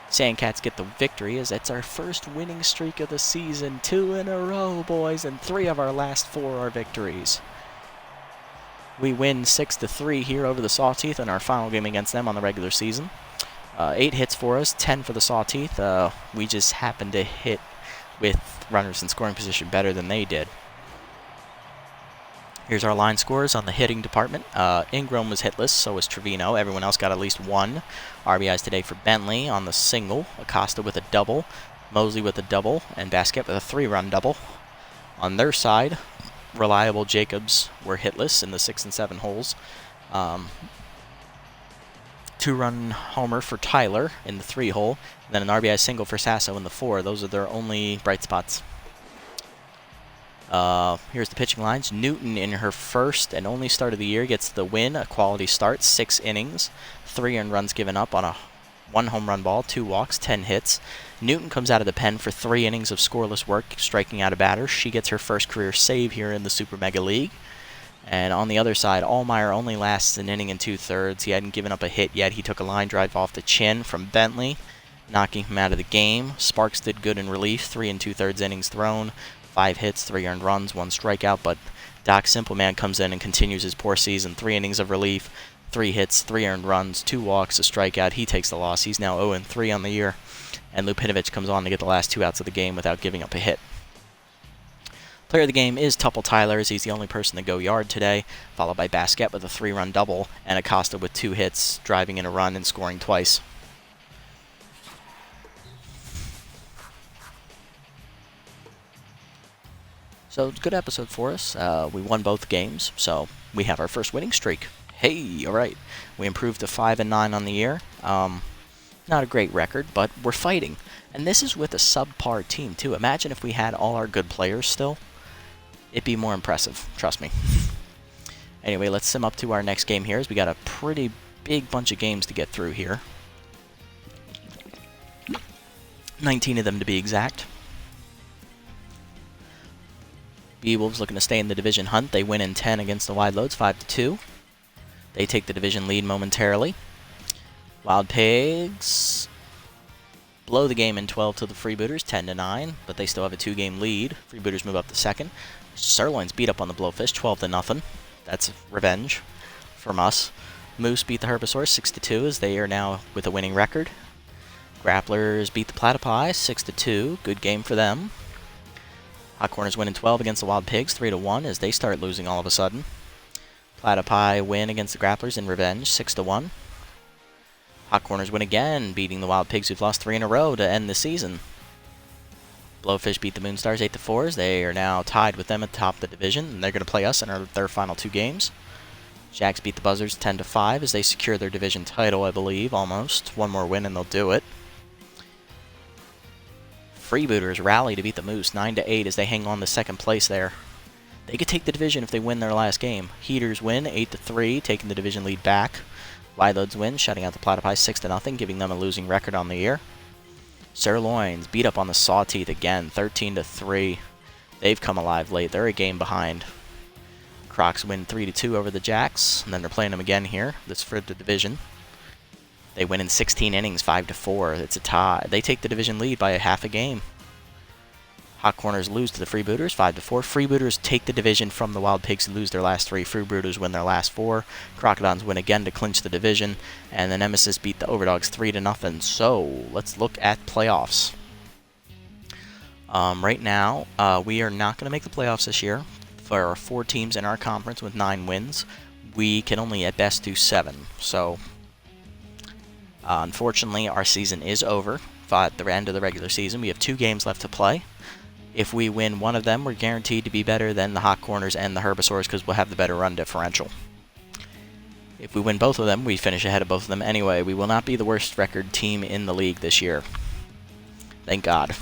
Sandcats get the victory as it's our first winning streak of the season. 2 in a row, boys, and 3 of our last 4 are victories. We win 6-3 here over the Sawteeth in our final game against them on the regular season. 8 hits for us, 10 for the Sawteeth. We just happened to hit with runners in scoring position better than they did. Here's our line scores on the hitting department. Ingram was hitless, so was Trevino. Everyone else got at least 1. RBIs today for Bentley on the single, Acosta with a double, Mosley with a double, and Basket with a 3-run double. On their side, Reliable Jacobs were hitless in the 6 and 7 holes. 2-run homer for Tyler in the 3 hole, and then an RBI single for Sasso in the 4. Those are their only bright spots. Here's the pitching lines. Newton, in her first and only start of the year, gets the win. A quality start, 6 innings, 3 earned runs given up on a 1 home run ball, 2 walks, 10 hits. Newton comes out of the pen for 3 innings of scoreless work, striking out a batter. She gets her first career save here in the Super Mega League. And on the other side, Allmeyer only lasts an inning and 2/3. He hadn't given up a hit yet. He took a line drive off the chin from Bentley, knocking him out of the game. Sparks did good in relief, 3 2/3 innings thrown, 5 hits, 3 earned runs, 1 strikeout, but Doc Simpleman comes in and continues his poor season. 3 innings of relief, 3 hits, 3 earned runs, 2 walks, a strikeout. He takes the loss. He's now 0-3 on the year, and Lupinovic comes on to get the last 2 outs of the game without giving up a hit. Player of the game is Tupple Tyler, as he's the only person to go yard today, followed by Basket with a 3-run double, and Acosta with 2 hits, driving in a run and scoring twice. So it's a good episode for us. We won both games, so we have our first winning streak. Hey, all right. We improved to 5-9 on the year. Not a great record, but we're fighting. And this is with a subpar team, too. Imagine if we had all our good players still. It'd be more impressive, trust me. Anyway, let's sim up to our next game here, as we got a pretty big bunch of games to get through here. 19 of them to be exact. Beewolves looking to stay in the division hunt. They win in 10 against the Wide Loads, 5-2. They take the division lead momentarily. Wild Pigs blow the game in 12 to the Freebooters, 10-9, but they still have a 2-game lead. Freebooters move up to second. Sirloins beat up on the Blowfish, 12-0. That's revenge from us. Moose beat the Herbisaurs, 6-2, as they are now with a winning record. Grapplers beat the Platypi, 6-2. Good game for them. Hot Corners win in 12 against the Wild Pigs, 3-1, as they start losing all of a sudden. Platypi win against the Grapplers in revenge, 6-1. Hot Corners win again, beating the Wild Pigs, who've lost 3 in a row to end the season. Blowfish beat the Moonstars 8-4, as they are now tied with them at the top of the division, and they're going to play us in their final 2 games. Jacks beat the Buzzards 10-5, as they secure their division title, I believe, almost. 1 more win and they'll do it. Freebooters rally to beat the Moose 9-8, as they hang on to second place there. They could take the division if they win their last game. Heaters win 8-3, taking the division lead back. Wide Loads win, shutting out the Platypi 6-0, giving them a losing record on the year. Sirloins beat up on the Sawteeth again, 13-3. They've come alive late. They're a game behind. Crocs win 3-2 over the Jacks, and then they're playing them again here. This for the division. They win in 16 innings, 5-4. It's a tie. They take the division lead by a half a game. Hot Corners lose to the Freebooters, 5-4. Freebooters take the division from the Wild Pigs, who lose their last 3. Freebooters win their last 4. Crocodons win again to clinch the division. And the Nemesis beat the Overdogs 3-0. So, let's look at playoffs. Right now, we are not going to make the playoffs this year. For our 4 teams in our conference with 9 wins, we can only at best do 7. So, unfortunately, our season is over. At the end of the regular season, we have 2 games left to play. If we win one of them, we're guaranteed to be better than the Hot Corners and the Herbisaurs because we'll have the better run differential. If we win both of them, we finish ahead of both of them anyway. We will not be the worst record team in the league this year. Thank God.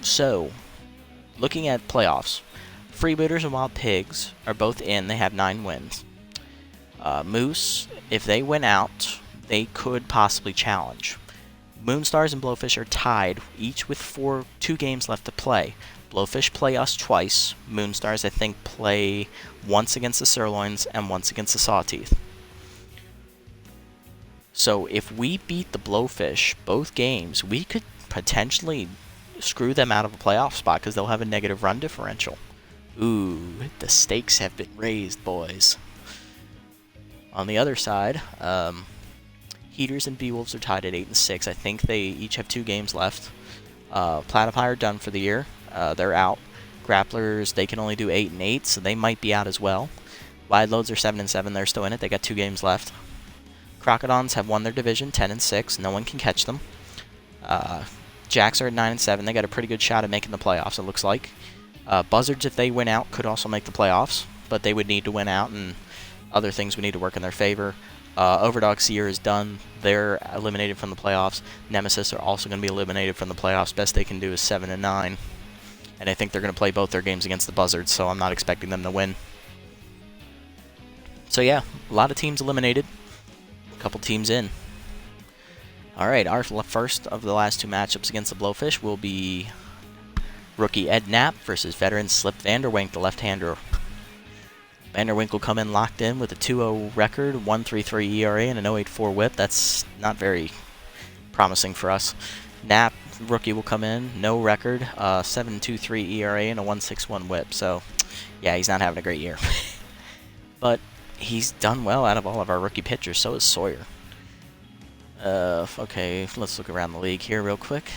So, looking at playoffs, Freebooters and Wild Pigs are both in. They have 9 wins. Moose, if they win out, they could possibly challenge. Moonstars and Blowfish are tied, each with 2 games left to play. Blowfish play us twice. Moonstars, I think, play once against the Sirloins and once against the Sawteeth. So if we beat the Blowfish both games, we could potentially screw them out of a playoff spot because they'll have a negative run differential. Ooh, the stakes have been raised, boys. On the other side, Heaters and Beewolves are tied at 8 and 6. I think they each have 2 games left. Platypi are done for the year. They're out. Grapplers, they can only do 8 and 8, so they might be out as well. Wide Loads are 7 and 7. They're still in it. They got 2 games left. Crocodons have won their division, 10 and 6. No one can catch them. Jacks are at 9 and 7. They got a pretty good shot at making the playoffs, it looks like. Buzzards, if they win out, could also make the playoffs, but they would need to win out, and other things would need to work in their favor. Overdog Seer is done. They're eliminated from the playoffs. Nemesis are also going to be eliminated from the playoffs. Best they can do is 7 and 9. And I think they're going to play both their games against the Buzzards, so I'm not expecting them to win. So yeah, a lot of teams eliminated. A couple teams in. Alright, our first of the last 2 matchups against the Blowfish will be rookie Ed Knapp versus veteran Slip Vanderwink, the left-hander. Vanderwink will come in locked in with a 2-0 record, 1.33 ERA, and an 0.84 whip. That's not very promising for us. Knapp, rookie, will come in, no record, 7.23 ERA, and a 1.61 whip. So, yeah, he's not having a great year. But he's done well out of all of our rookie pitchers. So is Sawyer. Okay, let's look around the league here real quick.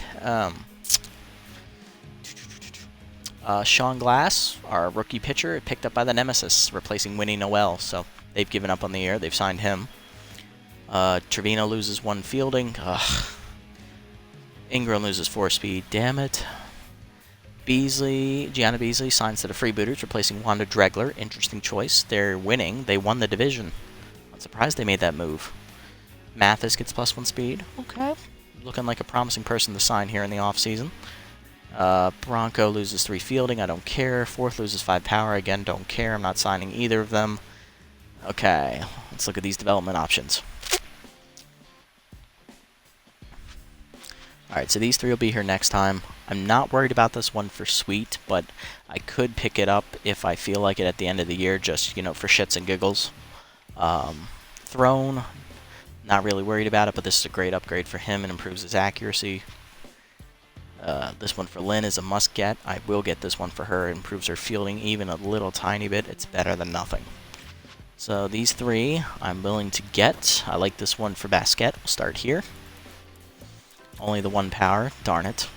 Sean Glass, our rookie pitcher, picked up by the Nemesis, replacing Winnie Noel. So they've given up on the year. They've signed him. Trevino loses 1 fielding. Ingram loses 4 speed. Damn it. Gianna Beasley signs to the Freebooters, replacing Wanda Dregler. Interesting choice. They're winning. They won the division. I'm surprised they made that move. Mathis gets +1 speed. Okay. Looking like a promising person to sign here in the offseason. Bronco loses 3 fielding. I don't care. Fourth loses 5 power. Again, don't care. I'm not signing either of them. Okay. Let's look at these development options. Alright, so these 3 will be here next time. I'm not worried about this one for Sweet, but I could pick it up if I feel like it at the end of the year, just, you know, for shits and giggles. Throne, not really worried about it, but this is a great upgrade for him and improves his accuracy. This one for Lynn is a must get. I will get this one for her. It improves her fielding even a little tiny bit. It's better than nothing. So these 3 I'm willing to get. I like this one for Basket. We'll start here. Only the 1 power. Darn it.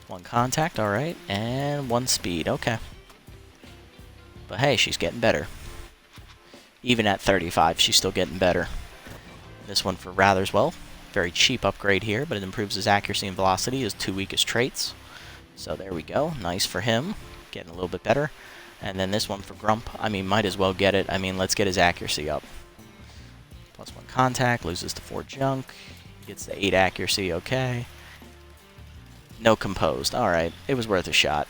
1 contact. Alright. And 1 speed. Okay. But hey, she's getting better. Even at 35, she's still getting better. This one for Ratherswell. Very cheap upgrade here, but it improves his accuracy and velocity, his 2 weakest traits. So there we go. Nice for him. Getting a little bit better. And then this one for Grump. I mean, might as well get it. I mean, let's get his accuracy up. +1 contact. Loses to 4 junk. Gets the 8 accuracy. Okay. No composed. Alright. It was worth a shot.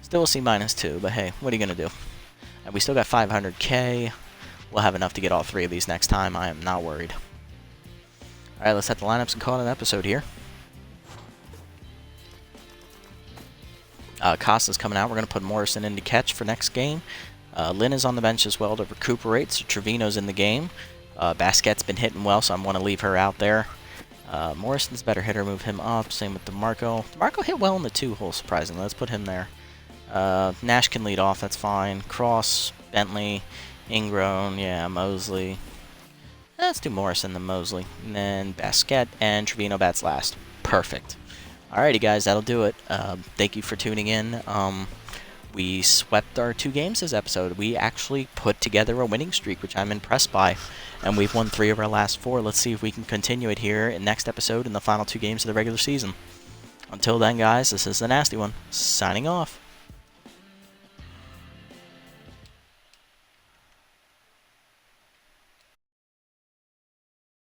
Still a C-2, but hey, what are you going to do? And we still got 500k. We'll have enough to get all 3 of these next time. I am not worried. Alright, let's set the lineups and call it an episode here. Costa's coming out. We're going to put Morrison in to catch for next game. Lynn is on the bench as well to recuperate, so Trevino's in the game. Basquet's been hitting well, so I'm going to leave her out there. Morrison's a better hitter. Move him up. Same with DeMarco. DeMarco hit well in the 2-hole, surprisingly. Let's put him there. Nash can lead off. That's fine. Cross, Bentley, Ingrown, yeah, Mosley. Let's do Morrison then Mosley. And then Basket and Trevino bats last. Perfect. Alrighty, guys, that'll do it. Thank you for tuning in. We swept our 2 games this episode. We actually put together a winning streak, which I'm impressed by. And we've won 3 of our last 4. Let's see if we can continue it here in next episode in the final 2 games of the regular season. Until then, guys, this is the Nasty One, signing off.